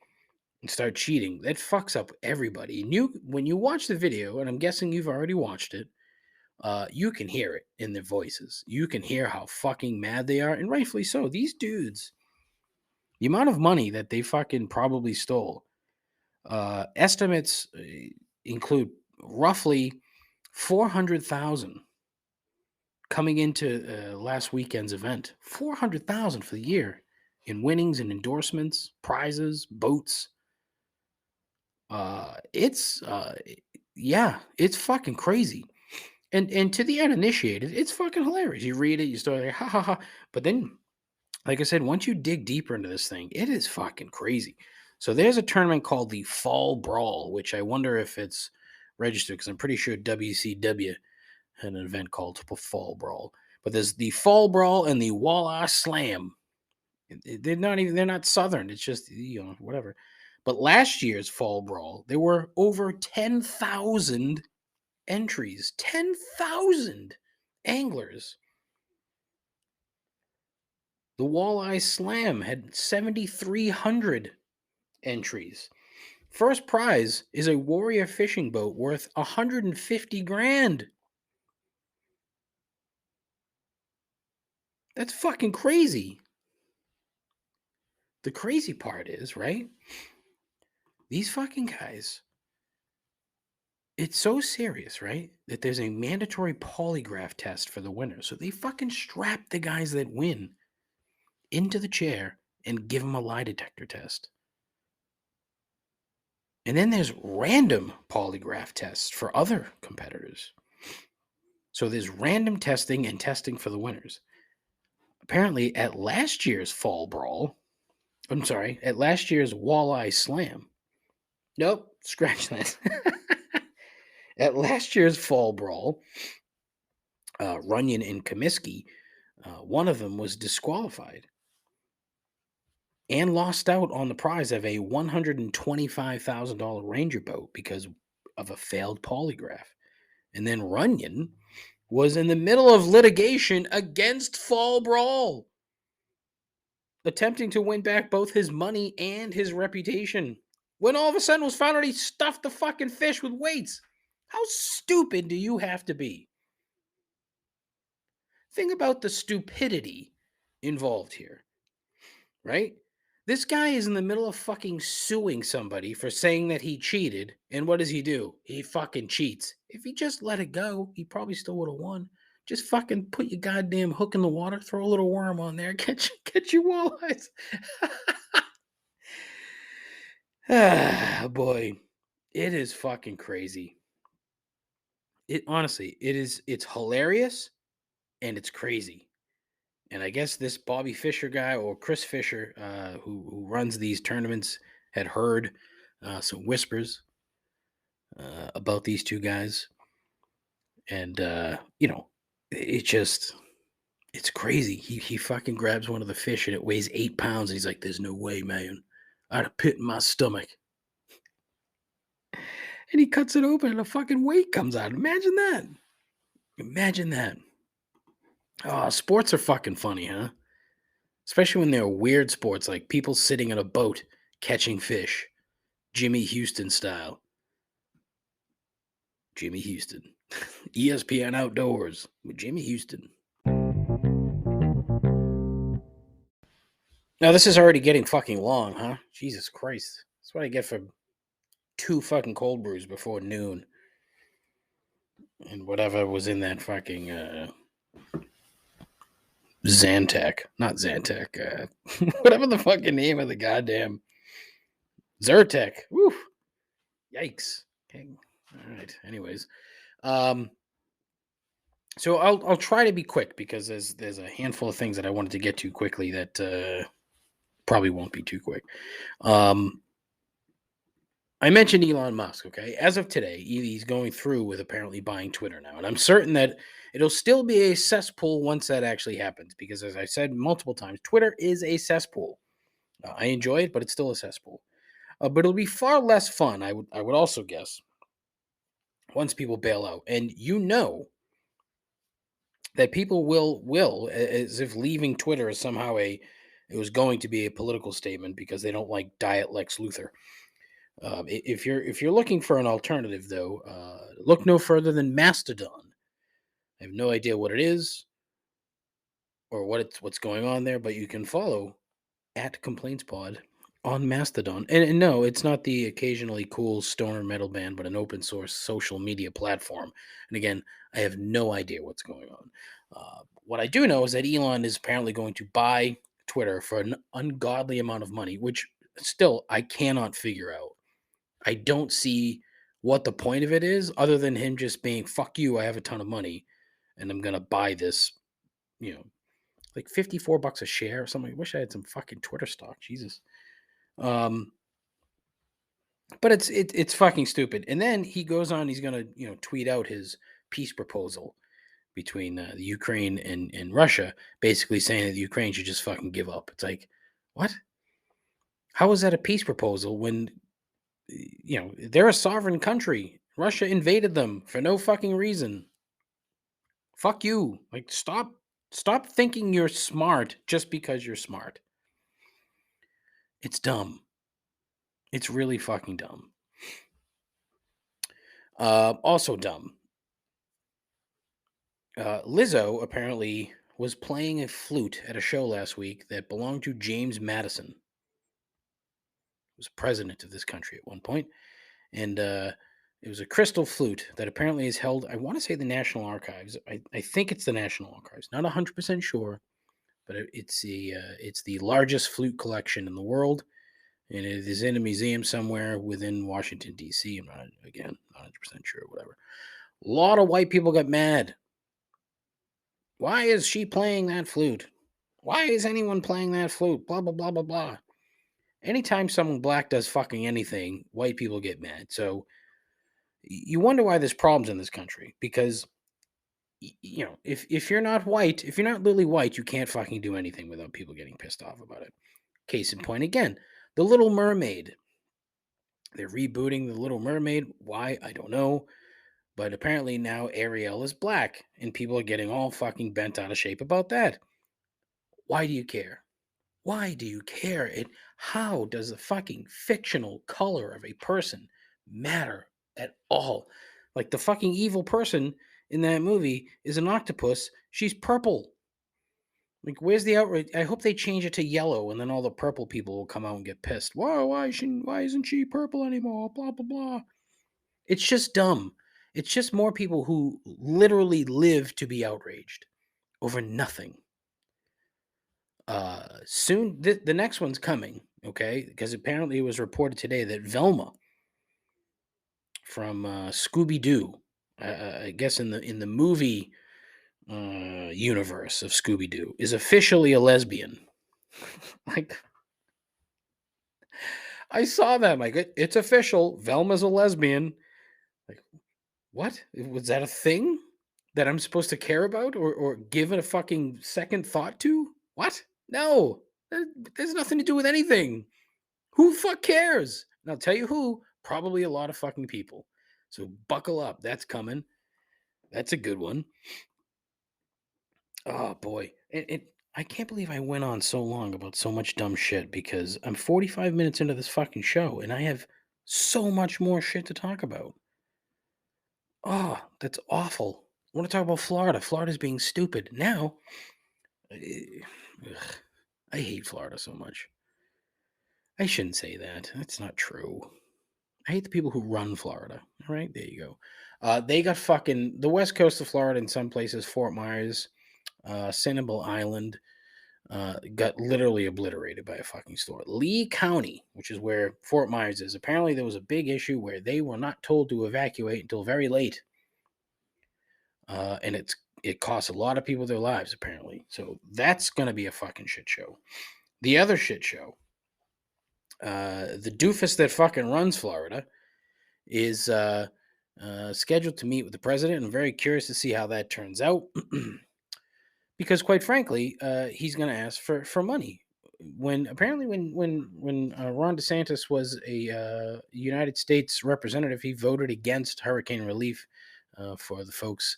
and start cheating, that fucks up everybody. And when you watch the video, and I'm guessing you've already watched it, you can hear it in their voices. You can hear how fucking mad they are, and rightfully so. These dudes, the amount of money that they fucking probably stole, estimates include roughly 400,000 coming into last weekend's event. 400,000 for the year in winnings and endorsements, prizes, boats. It's fucking crazy. And to the uninitiated, it's fucking hilarious. You read it, you start like, ha ha ha. But then, like I said, once you dig deeper into this thing, it is fucking crazy. So there's a tournament called the Fall Brawl, which I wonder if it's registered because I'm pretty sure WCW had an event called Fall Brawl. But there's the Fall Brawl and the Walleye Slam. They're not Southern. It's just, whatever. But last year's Fall Brawl, there were over 10,000 entries. 10,000 anglers. The Walleye Slam had 7,300 entries. First prize is a Warrior fishing boat worth 150 grand. That's fucking crazy. The crazy part is, right? These fucking guys, it's so serious, right? That there's a mandatory polygraph test for the winner. So they fucking strap the guys that win into the chair and give them a lie detector test. And then there's random polygraph tests for other competitors. So there's random testing and testing for the winners. Apparently, at last year's Fall Brawl, at last year's Walleye Slam. Nope, scratch that. At last year's Fall Brawl, Runyon and Comiskey, one of them was disqualified and lost out on the prize of a $125,000 Ranger boat because of a failed polygraph. And then Runyon was in the middle of litigation against Fall Brawl, attempting to win back both his money and his reputation, when all of a sudden it was found out he stuffed the fucking fish with weights. How stupid do you have to be? Think about the stupidity involved here, right? This guy is in the middle of fucking suing somebody for saying that he cheated, and what does he do? He fucking cheats. If he just let it go, he probably still would have won. Just fucking put your goddamn hook in the water, throw a little worm on there, catch your walleyes. Ah, boy, it is fucking crazy. It honestly, it's hilarious and it's crazy. And I guess this Bobby Fischer guy or Chris Fisher, who runs these tournaments, had heard some whispers about these two guys, and it's crazy. He fucking grabs one of the fish and it weighs 8 pounds, and he's like, "There's no way, man. I had a pit in my stomach." And he cuts it open, and a fucking weight comes out. Imagine that. Imagine that. Oh, sports are fucking funny, huh? Especially when they're weird sports like people sitting in a boat catching fish, Jimmy Houston style. Jimmy Houston. ESPN Outdoors with Jimmy Houston. Now, this is already getting fucking long, huh? Jesus Christ. That's what I get for 2 fucking cold brews before noon. And whatever was in that fucking Zantac. Not Zantac. Whatever the fucking name of the goddamn Zyrtec. Woo. Yikes. Okay. All right. Anyways. So I'll try to be quick because there's a handful of things that I wanted to get to quickly that probably won't be too quick. I mentioned Elon Musk, okay? As of today, he's going through with apparently buying Twitter now. And I'm certain that it'll still be a cesspool once that actually happens. Because as I said multiple times, Twitter is a cesspool. I enjoy it, but it's still a cesspool. But it'll be far less fun, I would also guess, once people bail out. And that people will as if leaving Twitter is somehow it was going to be a political statement because they don't like Diet Lex Luthor. If you're looking for an alternative, though, look no further than Mastodon. I have no idea what it is or what's going on there, but you can follow at Complaints Pod on Mastodon. And no, it's not the occasionally cool stoner metal band, but an open source social media platform. And again, I have no idea what's going on. What I do know is that Elon is apparently going to buy Twitter for an ungodly amount of money, which still I cannot figure out. I don't see what the point of it is other than him just being, fuck you, I have a ton of money and I'm going to buy this, you know, like $54 a share or something. I wish I had some fucking Twitter stock. Jesus. Um, but it's fucking stupid. And then he goes on. He's gonna tweet out his peace proposal between the Ukraine and Russia, basically saying that the Ukraine should just fucking give up. It's like, what? How is that a peace proposal when they're a sovereign country? Russia invaded them for no fucking reason. Fuck you. Like stop thinking you're smart just because you're smart. It's dumb. It's really fucking dumb. Also dumb. Lizzo apparently was playing a flute at a show last week that belonged to James Madison, who was president of this country at one point, and it was a crystal flute that apparently is held. I want to say the National Archives. I think it's the National Archives. Not 100% sure, but it's the largest flute collection in the world, and it is in a museum somewhere within Washington D.C. I'm not 100% sure. Whatever. A lot of white people got mad. Why is she playing that flute? Why is anyone playing that flute? Blah, blah, blah, blah, blah. Anytime someone black does fucking anything, white people get mad. So you wonder why there's problems in this country. Because, if you're not white, if you're not literally white, you can't fucking do anything without people getting pissed off about it. Case in point again, The Little Mermaid. They're rebooting The Little Mermaid. Why? I don't know. But apparently now Ariel is black, and people are getting all fucking bent out of shape about that. Why do you care? Why do you care? How does the fucking fictional color of a person matter at all? Like the fucking evil person in that movie is an octopus. She's purple. Like, where's the outrage? I hope they change it to yellow, and then all the purple people will come out and get pissed. Why isn't she purple anymore? Blah blah blah. It's just dumb. It's just more people who literally live to be outraged over nothing. Soon, the next one's coming, okay? Because apparently it was reported today that Velma from Scooby Doo, I guess in the movie universe of Scooby Doo, is officially a lesbian. Like, I saw that. Like, it's official. Velma's a lesbian. Like, what? Was that a thing that I'm supposed to care about or give it a fucking second thought to? What? No. There's nothing to do with anything. Who the fuck cares? And I'll tell you who. Probably a lot of fucking people. So buckle up. That's coming. That's a good one. Oh boy. I can't believe I went on so long about so much dumb shit because I'm 45 minutes into this fucking show and I have so much more shit to talk about. Oh, that's awful. I want to talk about Florida. Florida's being stupid. Now, ugh, I hate Florida so much. I shouldn't say that. That's not true. I hate the people who run Florida. All right, there you go. They got fucking the west coast of Florida in some places, Fort Myers, Sanibel Island, got literally obliterated by a fucking storm. Lee County, which is where Fort Myers is, apparently there was a big issue where they were not told to evacuate until very late. And it costs a lot of people their lives, apparently. So that's going to be a fucking shit show. The other shit show, the doofus that fucking runs Florida is scheduled to meet with the president. I'm very curious to see how that turns out. Because quite frankly, he's going to ask for money. When Ron DeSantis was a United States representative, he voted against hurricane relief for the folks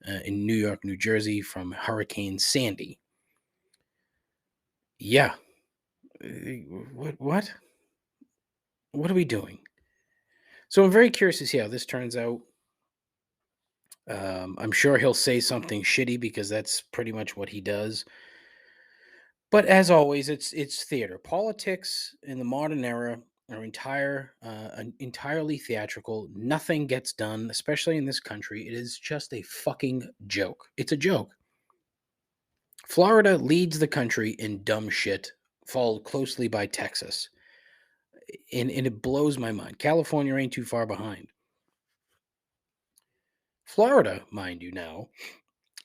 in New York, New Jersey from Hurricane Sandy. Yeah. What? What are we doing? So I'm very curious to see how this turns out. I'm sure he'll say something shitty because that's pretty much what he does. But as always, it's theater. Politics in the modern era are entirely theatrical. Nothing gets done, especially in this country. It is just a fucking joke. It's a joke. Florida leads the country in dumb shit, followed closely by Texas. And it blows my mind. California ain't too far behind. Florida, mind you now,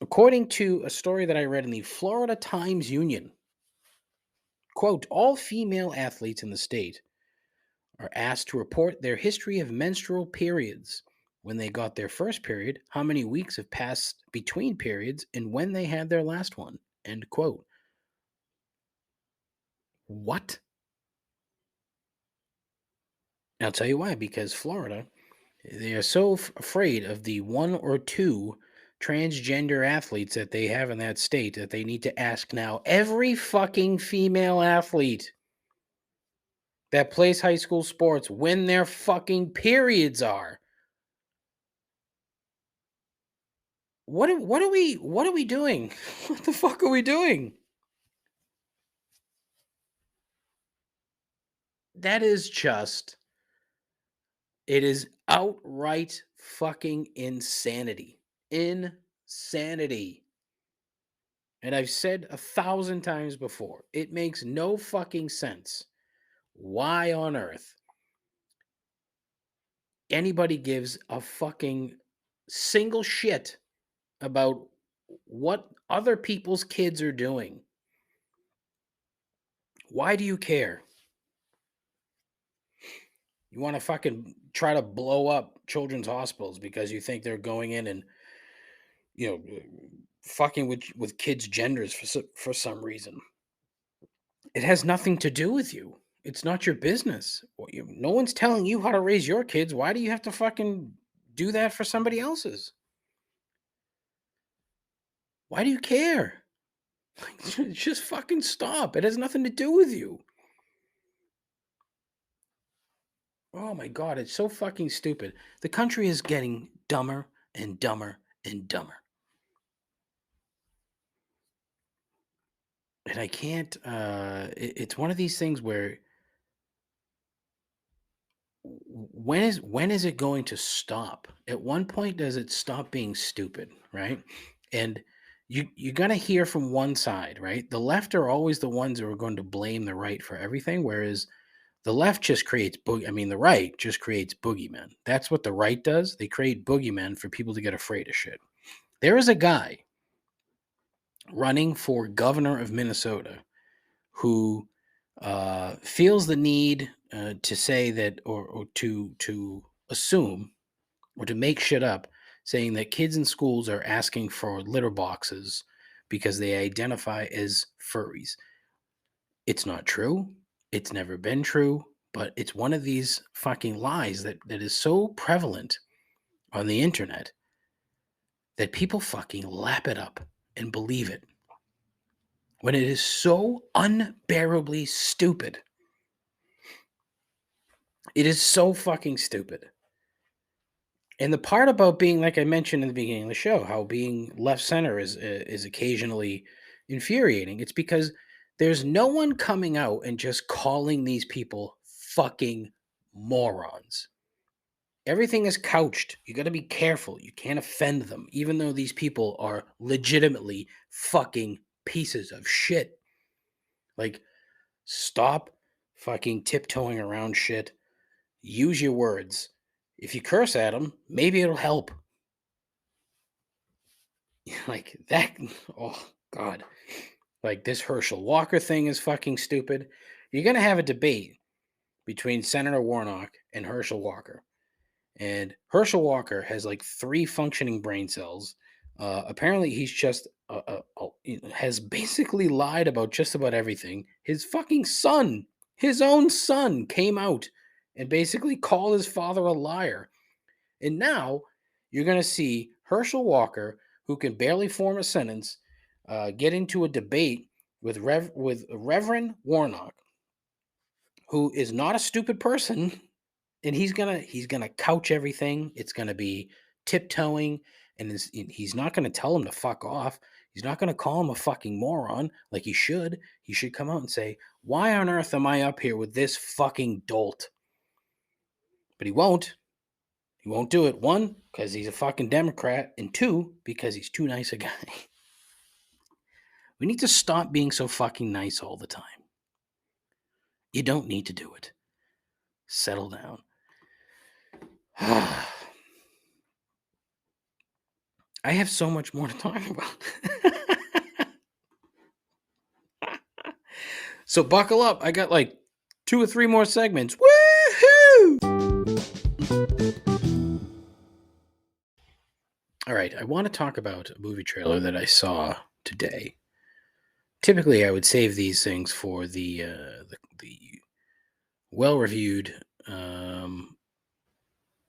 according to a story that I read in the Florida Times Union, quote, all female athletes in the state are asked to report their history of menstrual periods, when they got their first period, how many weeks have passed between periods, and when they had their last one, end quote. What? I'll tell you why, because Florida, they are so afraid of the one or two transgender athletes that they have in that state that they need to ask now every fucking female athlete that plays high school sports when their fucking periods are. What are we doing? What the fuck are we doing? That is just, it is outright fucking insanity. Insanity. And I've said 1,000 times before, it makes no fucking sense. Why on earth anybody gives a fucking single shit about what other people's kids are doing? Why do you care? You want to fucking try to blow up children's hospitals because you think they're going in and, you know, fucking with kids' genders for some reason. It has nothing to do with you. It's not your business. No one's telling you how to raise your kids. Why do you have to fucking do that for somebody else's? Why do you care? Just fucking stop. It has nothing to do with you. Oh my God, it's so fucking stupid. The country is getting dumber and dumber and dumber. And I can't, it's one of these things where when is it going to stop? At one point, does it stop being stupid, right? And you're gonna hear from one side, right? The left are always the ones who are going to blame the right for everything, whereas the left just creates the right just creates boogeymen. That's what the right does. They create boogeymen for people to get afraid of shit. There is a guy running for governor of Minnesota who feels the need to say that, or to assume, or to make shit up, saying that kids in schools are asking for litter boxes because they identify as furries. It's not true. It's never been true, but it's one of these fucking lies that is so prevalent on the internet that people fucking lap it up and believe it when it is so unbearably stupid. It is so fucking stupid. And the part about being, like I mentioned in the beginning of the show, how being left center is occasionally infuriating. It's because there's no one coming out and just calling these people fucking morons. Everything is couched. You got to be careful. You can't offend them, even though these people are legitimately fucking pieces of shit. Like, stop fucking tiptoeing around shit. Use your words. If you curse at them, maybe it'll help. Like that. Oh, God. Like, this Herschel Walker thing is fucking stupid. You're going to have a debate between Senator Warnock and Herschel Walker. And Herschel Walker has like 3 functioning brain cells. Apparently, he's just has basically lied about just about everything. His fucking son, his own son, came out and basically called his father a liar. And now you're going to see Herschel Walker who can barely form a sentence get into a debate with Reverend Warnock, who is not a stupid person, and he's gonna couch everything. It's gonna be tiptoeing, and he's not gonna tell him to fuck off. He's not gonna call him a fucking moron like he should. He should come out and say, "Why on earth am I up here with this fucking dolt?" But he won't. He won't do it. One, because he's a fucking Democrat, and two, because he's too nice a guy. We need to stop being so fucking nice all the time. You don't need to do it. Settle down. I have so much more to talk about. So buckle up. I got like 2 or 3 more segments. Woohoo! All right, I want to talk about a movie trailer that I saw today. Typically, I would save these things for the well-reviewed,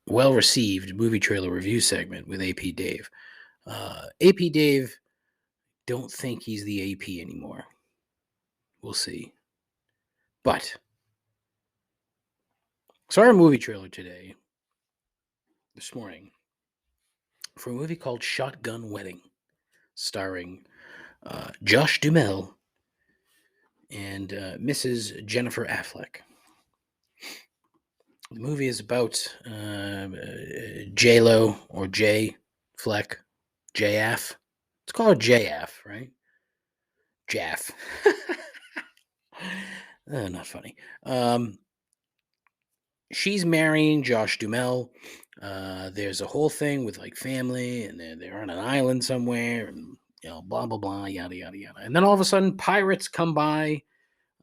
well-received movie trailer review segment with AP Dave. AP Dave, don't think he's the AP anymore. We'll see. But saw a movie trailer today, this morning, for a movie called Shotgun Wedding, starring Josh Duhamel and Mrs. Jennifer Affleck. The movie is about J-Lo or J Fleck, JF. Let's call her JF, right? Jaff. Not funny. She's marrying Josh Duhamel. There's a whole thing with like family, and they're on an island somewhere, and blah blah blah, yada yada yada. And then all of a sudden, pirates come by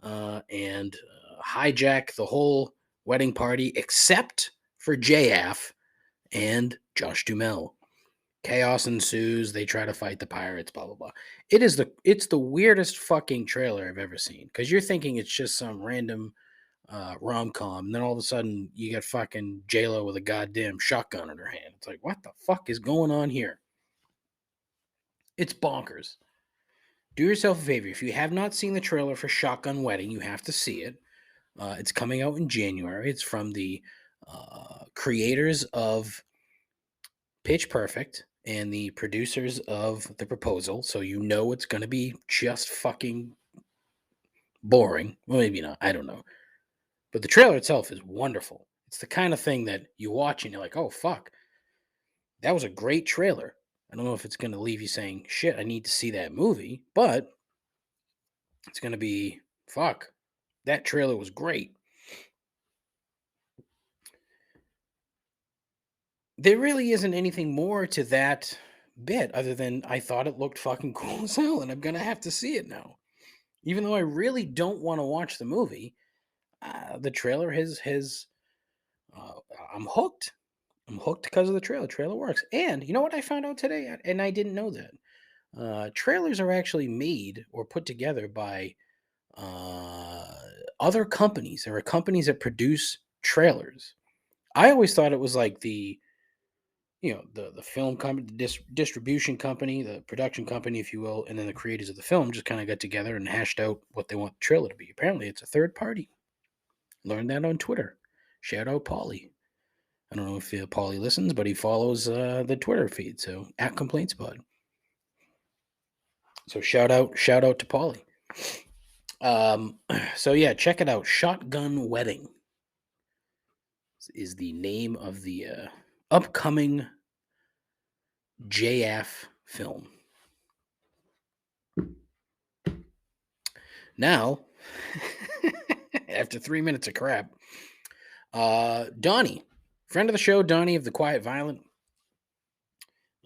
and hijack the whole wedding party, except for JF and Josh Duhamel. Chaos ensues. They try to fight the pirates. Blah blah blah. It's the weirdest fucking trailer I've ever seen, because you're thinking it's just some random rom-com, and then all of a sudden you got fucking J-Lo with a goddamn shotgun in her hand. It's like, what the fuck is going on here? It's bonkers. Do yourself a favor. If you have not seen the trailer for Shotgun Wedding, you have to see it. It's coming out in January. It's from the creators of Pitch Perfect and the producers of The Proposal, so you know it's going to be just fucking boring. Well, maybe not. I don't know. But the trailer itself is wonderful. It's the kind of thing that you watch and you're like, oh, fuck. That was a great trailer. I don't know if it's going to leave you saying, shit, I need to see that movie, but it's going to be, fuck, that trailer was great. There really isn't anything more to that bit other than I thought it looked fucking cool as hell, and I'm going to have to see it now. Even though I really don't want to watch the movie, the trailer has I'm hooked. I'm hooked because of the trailer. The trailer works. And you know what I found out today? And I didn't know that. Trailers are actually made or put together by other companies. There are companies that produce trailers. I always thought it was like the film company, the distribution company, the production company, if you will, and then the creators of the film just kind of got together and hashed out what they want the trailer to be. Apparently, it's a third party. Learned that on Twitter. Shout out Paulie. I don't know if Paulie listens, but he follows the Twitter feed. So @ComplaintsPod. So shout out to Paulie. So yeah, check it out. Shotgun Wedding is the name of the upcoming JF film. Now, after 3 minutes of crap, Donnie, friend of the show, Donnie of The Quiet Violent.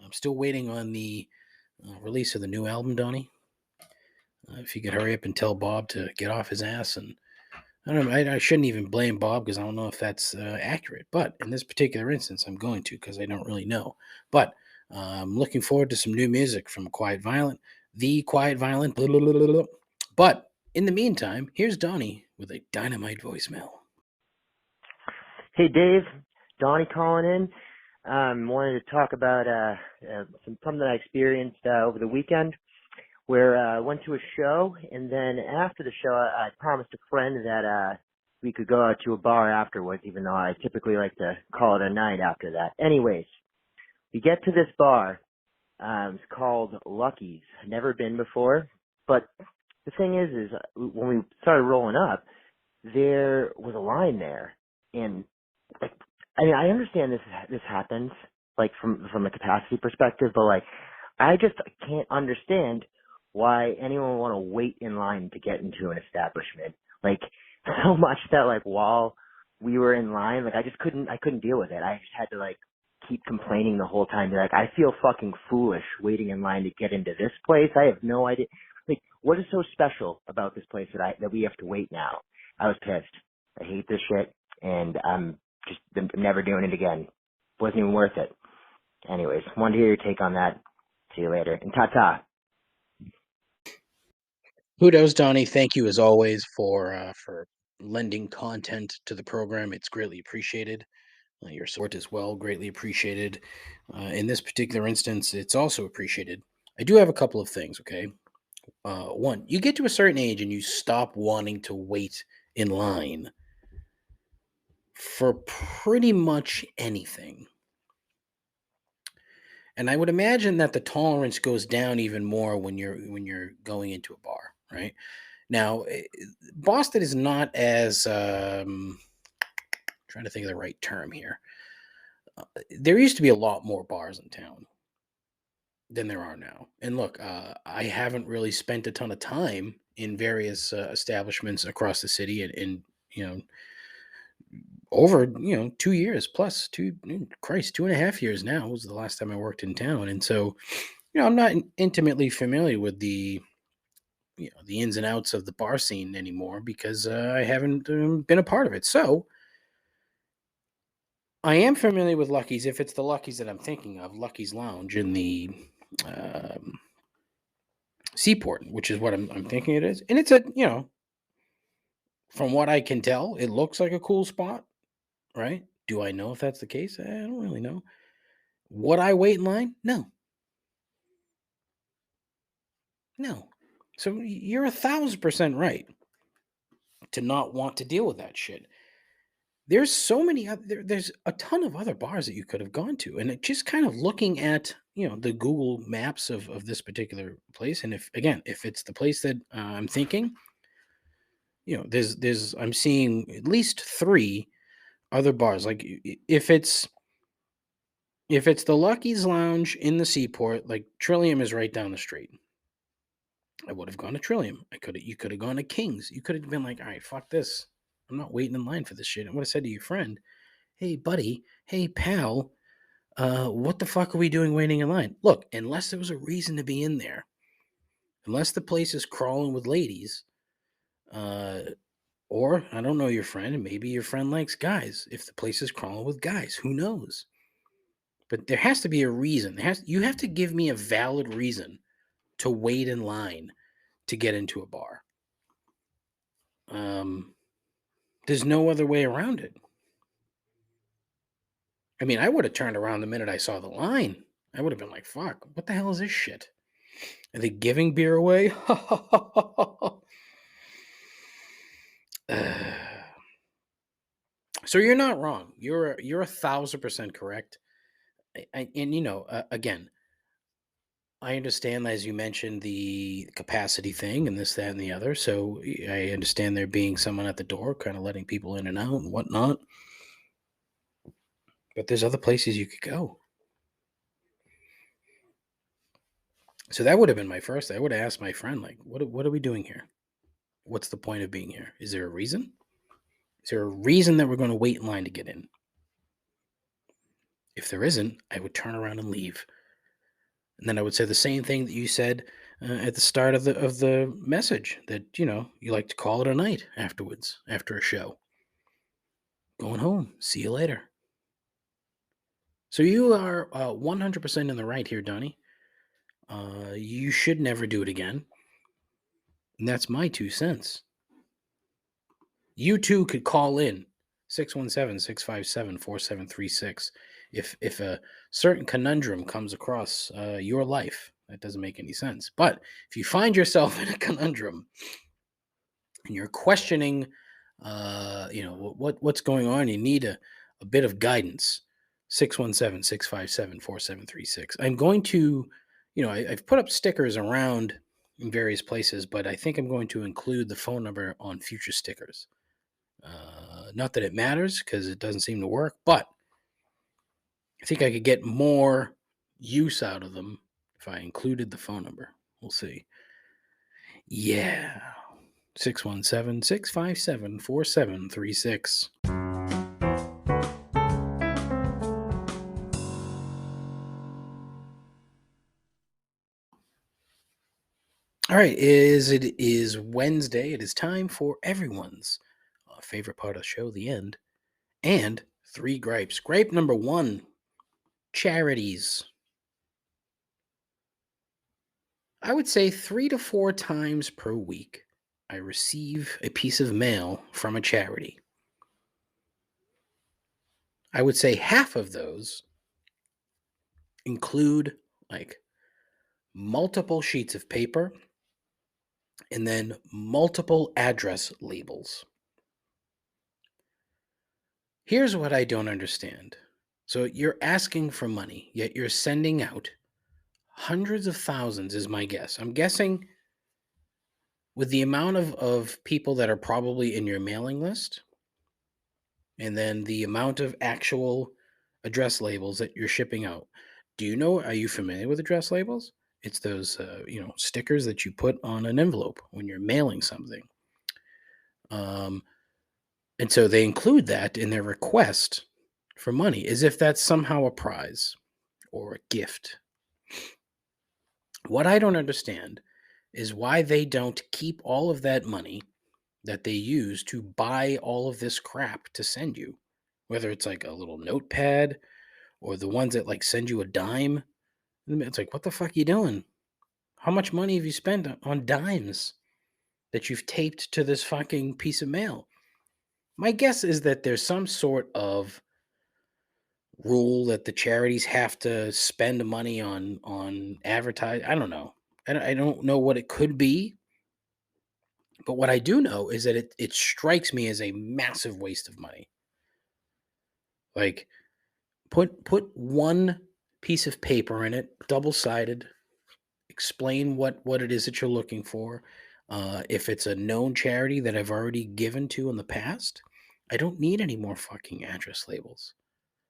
I'm still waiting on the release of the new album, Donnie. If you could hurry up and tell Bob to get off his ass. And I don't know, I shouldn't even blame Bob because I don't know if that's accurate. But in this particular instance, I'm going to because I don't really know. But I'm looking forward to some new music from Quiet Violent, The Quiet Violent. Blah, blah, blah, blah, blah. But in the meantime, here's Donnie with a dynamite voicemail. Hey, Dave. Donnie calling in. Wanted to talk about something that I experienced over the weekend, where I went to a show, and then after the show, I promised a friend that we could go out to a bar afterwards, even though I typically like to call it a night after that. Anyways, we get to this bar. It's called Lucky's. Never been before, but the thing is when we started rolling up, there was a line there, and like, I mean, I understand this happens like from a capacity perspective, but like I just can't understand why anyone would want to wait in line to get into an establishment. Like so much that like while we were in line, like I couldn't deal with it. I just had to like keep complaining the whole time. Like I feel fucking foolish waiting in line to get into this place. I have no idea. Like what is so special about this place that we have to wait now? I was pissed. I hate this shit, and I'm never doing it again. Wasn't even worth it. Anyways, wanted to hear your take on that. See you later. And ta-ta. Kudos, Donnie. Thank you as always for lending content to the program. It's greatly appreciated. Your support as well, greatly appreciated. In this particular instance, it's also appreciated. I do have a couple of things, okay? One, you get to a certain age and you stop wanting to wait in line for pretty much anything. And I would imagine that the tolerance goes down even more when you're going into a bar, right? Now, Boston is not as trying to think of the right term here. There used to be a lot more bars in town than there are now. And look, I haven't really spent a ton of time in various establishments across the city, and over 2 years plus 2.5 years now was the last time I worked in town, and so I'm not intimately familiar with the ins and outs of the bar scene anymore because I haven't been a part of it. So I am familiar with Lucky's, if it's the Lucky's that I'm thinking of, Lucky's Lounge in the um, Seaport, which is what I'm thinking it is. And it's from what I can tell, it looks like a cool spot, right? Do I know if that's the case? I don't really know. Would I wait in line? No. No. So you're 1,000% right to not want to deal with that shit. There's so many there's a ton of other bars that you could have gone to, and it just kind of looking at the Google Maps of this particular place, and if it's the place that I'm thinking, there's I'm seeing at least three other bars. Like if it's the Lucky's Lounge in the Seaport, like Trillium is right down the street. I would have gone to Trillium. You could have gone to King's. You could have been like, all right, fuck this. I'm not waiting in line for this shit. I would have said to your friend, hey buddy, hey pal, what the fuck are we doing waiting in line? Look, unless there was a reason to be in there, unless the place is crawling with ladies, or I don't know your friend, and maybe your friend likes guys. If the place is crawling with guys, who knows? But there has to be a reason. You have to give me a valid reason to wait in line to get into a bar. There's no other way around it. I mean, I would have turned around the minute I saw the line. I would have been like, fuck, what the hell is this shit? Are they giving beer away? So you're not wrong. You're 1,000% correct. Again, I understand, as you mentioned, the capacity thing and this, that, and the other. So I understand there being someone at the door kind of letting people in and out and whatnot. But there's other places you could go. So that would have been my first. I would have asked my friend, like, what are we doing here? What's the point of being here? Is there a reason? Is there a reason that we're going to wait in line to get in? If there isn't, I would turn around and leave. And then I would say the same thing that you said at the start of the message, that you like to call it a night afterwards, after a show. Going home. See you later. So you are 100% in the right here, Donnie. You should never do it again. And that's my 2 cents. You too could call in 617-657-4736 if a certain conundrum comes across your life, that doesn't make any sense. But if you find yourself in a conundrum and you're questioning, what's going on, you need a bit of guidance. 617-657-4736. I'm going to, I've put up stickers around in various places, but I think I'm going to include the phone number on future stickers. Not that it matters because it doesn't seem to work, but I think I could get more use out of them if I included the phone number. We'll see. Yeah. 617-657-4736. All right, it is Wednesday. It is time for everyone's favorite part of the show, the end, and 3 gripes. Gripe number 1, charities. I would say 3 to 4 times per week, I receive a piece of mail from a charity. I would say half of those include like multiple sheets of paper and then multiple address labels. Here's what I don't understand. So you're asking for money, yet you're sending out hundreds of thousands, is my guess. I'm guessing with the amount of people that are probably in your mailing list, and then the amount of actual address labels that you're shipping out. Are you familiar with address labels? It's those, stickers that you put on an envelope when you're mailing something. And so they include that in their request for money as if that's somehow a prize or a gift. What I don't understand is why they don't keep all of that money that they use to buy all of this crap to send you, whether it's like a little notepad or the ones that like send you a dime. It's like, what the fuck are you doing? How much money have you spent on dimes that you've taped to this fucking piece of mail? My guess is that there's some sort of rule that the charities have to spend money on advertise. I don't know. I don't know what it could be, but what I do know is that it strikes me as a massive waste of money. Like put one piece of paper in it, double sided. Explain what it is that you're looking for. If it's a known charity that I've already given to in the past, I don't need any more fucking address labels.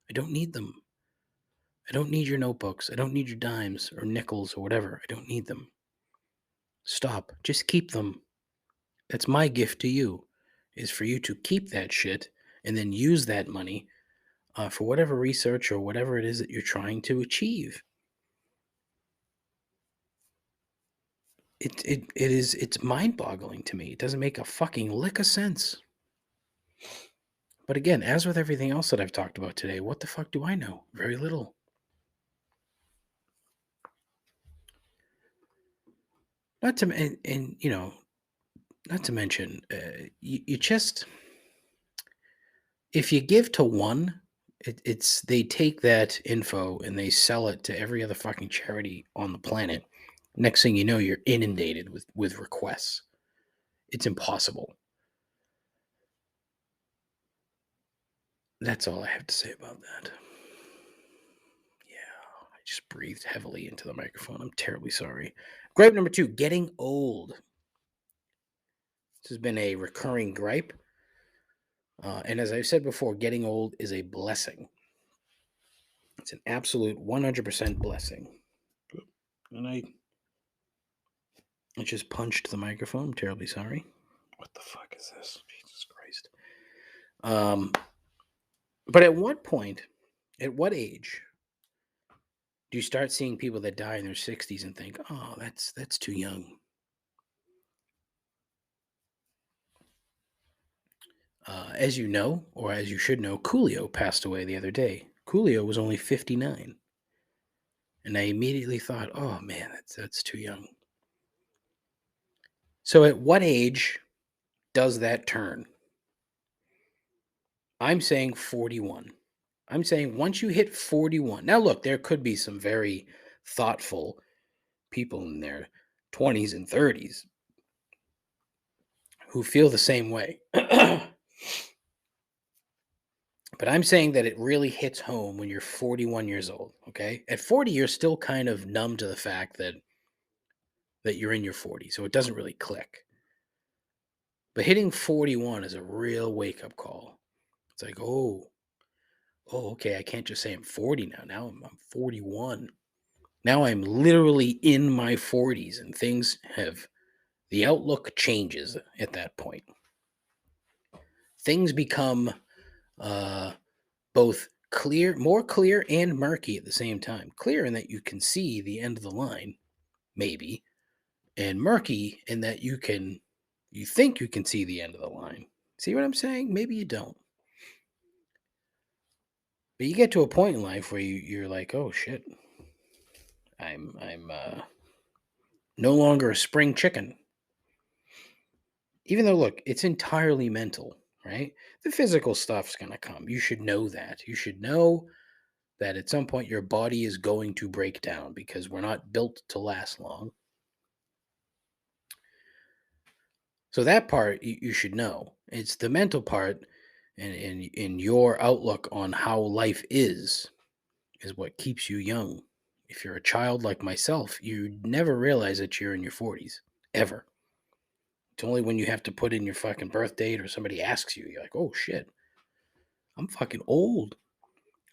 I don't need them. I don't need your notebooks. I don't need your dimes or nickels or whatever. I don't need them. Stop. Just keep them. That's my gift to you, is for you to keep that shit and then use that money for whatever research or whatever it is that you're trying to achieve. It's mind-boggling to me. It doesn't make a fucking lick of sense. But again, as with everything else that I've talked about today, what the fuck do I know? Very little. Not to not to mention, you just if you give to one, it's they take that info and they sell it to every other fucking charity on the planet. Next thing you know, you're inundated with requests. It's impossible. That's all I have to say about that. Yeah, I just breathed heavily into the microphone. I'm terribly sorry. Gripe number 2, getting old. This has been a recurring gripe. And as I've said before, getting old is a blessing. It's an absolute 100% blessing. And I just punched the microphone. I'm terribly sorry. What the fuck is this? Jesus Christ. But at what age do you start seeing people that die in their 60s and think, oh, that's too young? As you know, or as you should know, Coolio passed away the other day. Coolio was only 59. And I immediately thought, oh man, that's too young. So at what age does that turn? I'm saying 41. I'm saying once you hit 41. Now, look, there could be some very thoughtful people in their 20s and 30s who feel the same way. But I'm saying that it really hits home when you're 41 years old, okay? At 40, you're still kind of numb to the fact that you're in your 40s, so it doesn't really click. But hitting 41 is a real wake-up call. It's like, oh, okay, I can't just say I'm 40 now. Now I'm 41. Now I'm literally in my 40s, and the outlook changes at that point. Things become uh, both more clear and murky at the same time. Clear in that you can see the end of the line, maybe, and murky in that you think you can see the end of the line. See what I'm saying? Maybe you don't. But you get to a point in life where you're like, oh shit, I'm no longer a spring chicken. Even though, look, it's entirely mental, right? The physical stuff's gonna come. You should know that. You should know that at some point your body is going to break down because we're not built to last long. So that part you should know. It's the mental part and in your outlook on how life is what keeps you young. If you're a child like myself, you never realize that you're in your 40s, ever. It's only when you have to put in your fucking birth date or somebody asks you, you're like, oh shit, I'm fucking old.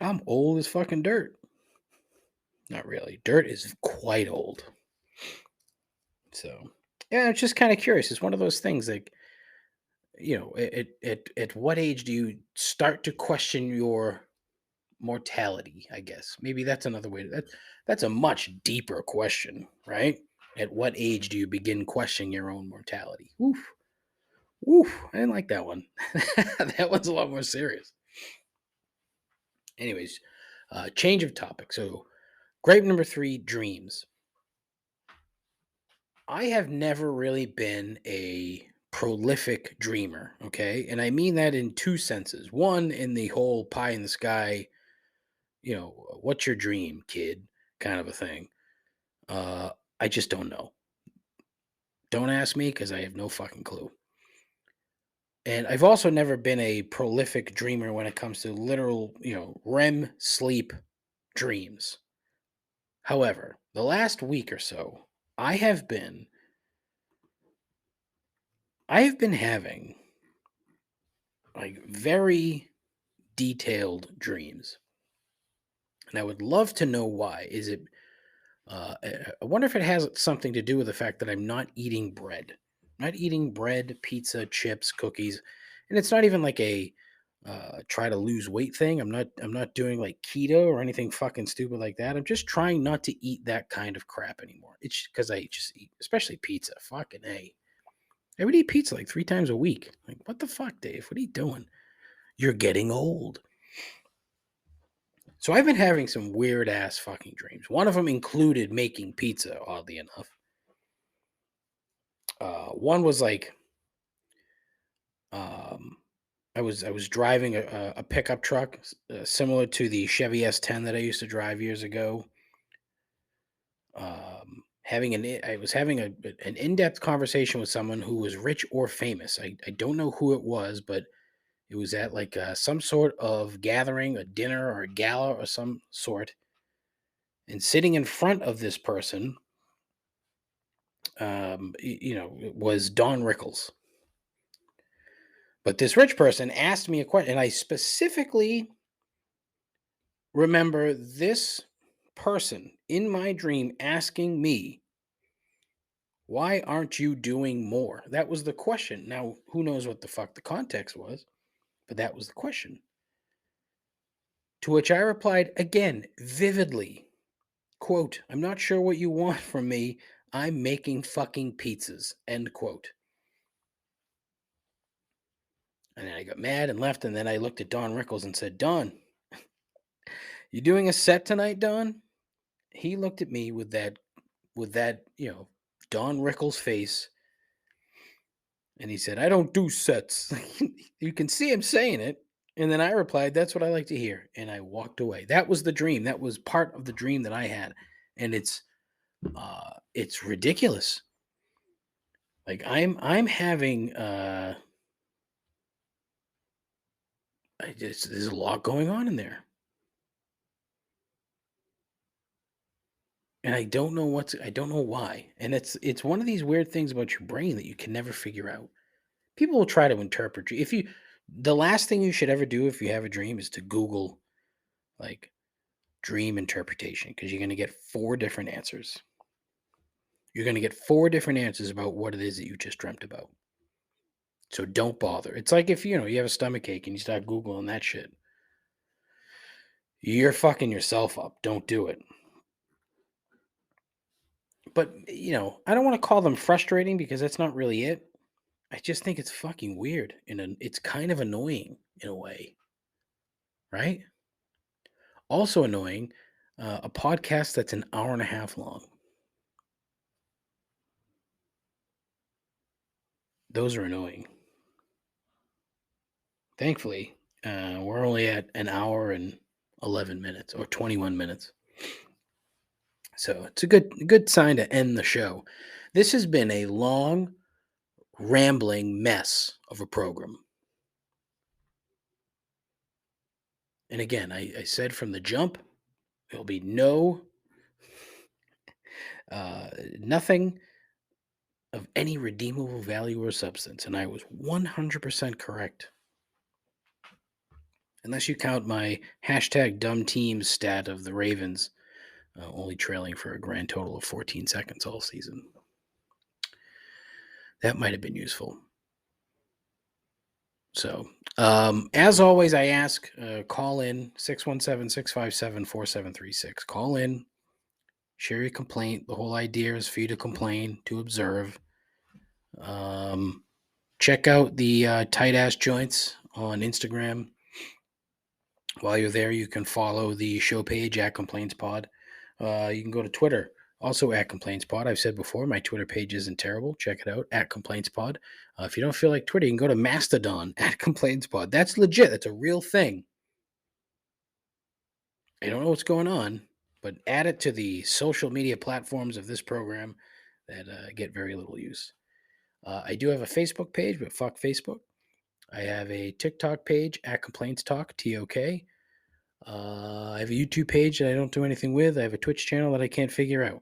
I'm old as fucking dirt. Not really. Dirt is quite old. So, yeah, I'm just kind of curious. It's one of those things like, at what age do you start to question your mortality? I guess maybe that's another way. That's a much deeper question, right? At what age do you begin questioning your own mortality? Oof, oof. I didn't like that one. That one's a lot more serious. Anyways, change of topic. So, gripe number 3: dreams. I have never really been a prolific dreamer, okay? And I mean that in two senses. One, in the whole pie in the sky, what's your dream, kid, kind of a thing. I just don't know. Don't ask me because I have no fucking clue. And I've also never been a prolific dreamer when it comes to literal, REM sleep dreams. However, the last week or so, I have been having like very detailed dreams. And I would love to know why. Is it I wonder if it has something to do with the fact that I'm not eating bread. Not eating bread, pizza, chips, cookies. And it's not even like a try to lose weight thing. I'm not doing like keto or anything fucking stupid like that. I'm just trying not to eat that kind of crap anymore. It's because I just eat, especially pizza. Fucking A. I would eat pizza like 3 times a week. Like, what the fuck, Dave? What are you doing? You're getting old. So I've been having some weird ass fucking dreams. One of them included making pizza, oddly enough. One was like, um, I was driving a pickup truck similar to the Chevy S10 that I used to drive years ago. I was having an in-depth conversation with someone who was rich or famous. I don't know who it was, but it was at like some sort of gathering, a dinner or a gala or some sort. And sitting in front of this person, it was Don Rickles. But this rich person asked me a question, and I specifically remember this person in my dream asking me, why aren't you doing more? That was the question. Now, who knows what the fuck the context was, but that was the question. To which I replied again, vividly, quote, I'm not sure what you want from me. I'm making fucking pizzas, end quote. And then I got mad and left, and then I looked at Don Rickles and said, Don, you doing a set tonight, Don? He looked at me with that, Don Rickles face, and he said, I don't do sets. You can see him saying it. And then I replied, "That's what I like to hear." And I walked away. That was the dream. That was part of the dream that I had. And it's ridiculous. Like I'm having there's a lot going on in there. And I don't know why. And it's one of these weird things about your brain that you can never figure out. People will try to interpret you. If you The last thing you should ever do if you have a dream is to Google like dream interpretation because you're going to get four different answers. You're going to get four different answers about what it is that you just dreamt about. So don't bother. It's like if you have a stomach ache and you start Googling that shit. You're fucking yourself up. Don't do it. But, I don't want to call them frustrating because that's not really it. I just think it's fucking weird and it's kind of annoying in a way, right? Also annoying, a podcast that's an hour and a half long. Those are annoying. Thankfully, we're only at an hour and 11 minutes or 21 minutes. So it's a good sign to end the show. This has been a long, rambling mess of a program. And again, I said from the jump, there'll be nothing of any redeemable value or substance. And I was 100% correct. Unless you count my hashtag dumb teams stat of the Ravens only trailing for a grand total of 14 seconds all season. That might have been useful. So, as always, I ask, call in 617-657-4736. Call in, share your complaint. The whole idea is for you to complain, to observe. Check out the tight ass joints on Instagram. While you're there, you can follow the show page at Complaints Pod. You can go to Twitter, also at Complaints Pod. I've said before, my Twitter page isn't terrible. Check it out at Complaints Pod. If you don't feel like Twitter, you can go to Mastodon at Complaints Pod. That's legit. That's a real thing. I don't know what's going on, but add it to the social media platforms of this program that get very little use. I do have a Facebook page, but fuck Facebook. I have a TikTok page at Complaints Talk, TOK. I have a YouTube page that I don't do anything with. I have a Twitch channel that I can't figure out.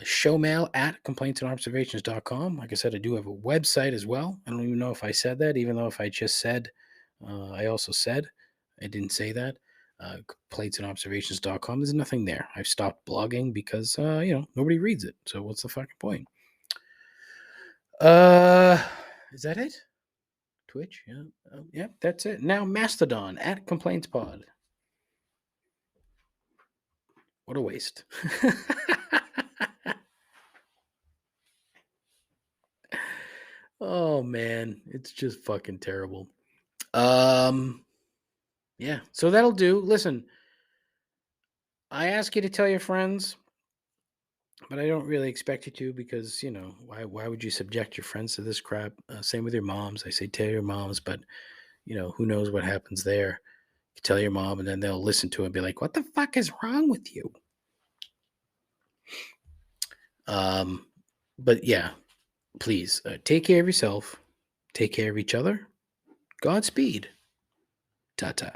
Show mail at complaintsandobservations.com. Like I said, I do have a website as well. I don't even know if I said that, even though if I just said, I also said, I didn't say that. Complaintsandobservations.com. There's nothing there. I've stopped blogging because, nobody reads it. So what's the fucking point? Is that it? Twitch? Yeah. Yeah, that's it. Now Mastodon at Complaints Pod. What a waste. Oh man, it's just fucking terrible. Yeah, so that'll do. Listen, I ask you to tell your friends, but I don't really expect you to because, why would you subject your friends to this crap? Same with your moms. I say tell your moms, but who knows what happens there. You tell your mom and then they'll listen to it and be like, "What the fuck is wrong with you?" But yeah, please take care of yourself, take care of each other. Godspeed. Ta ta.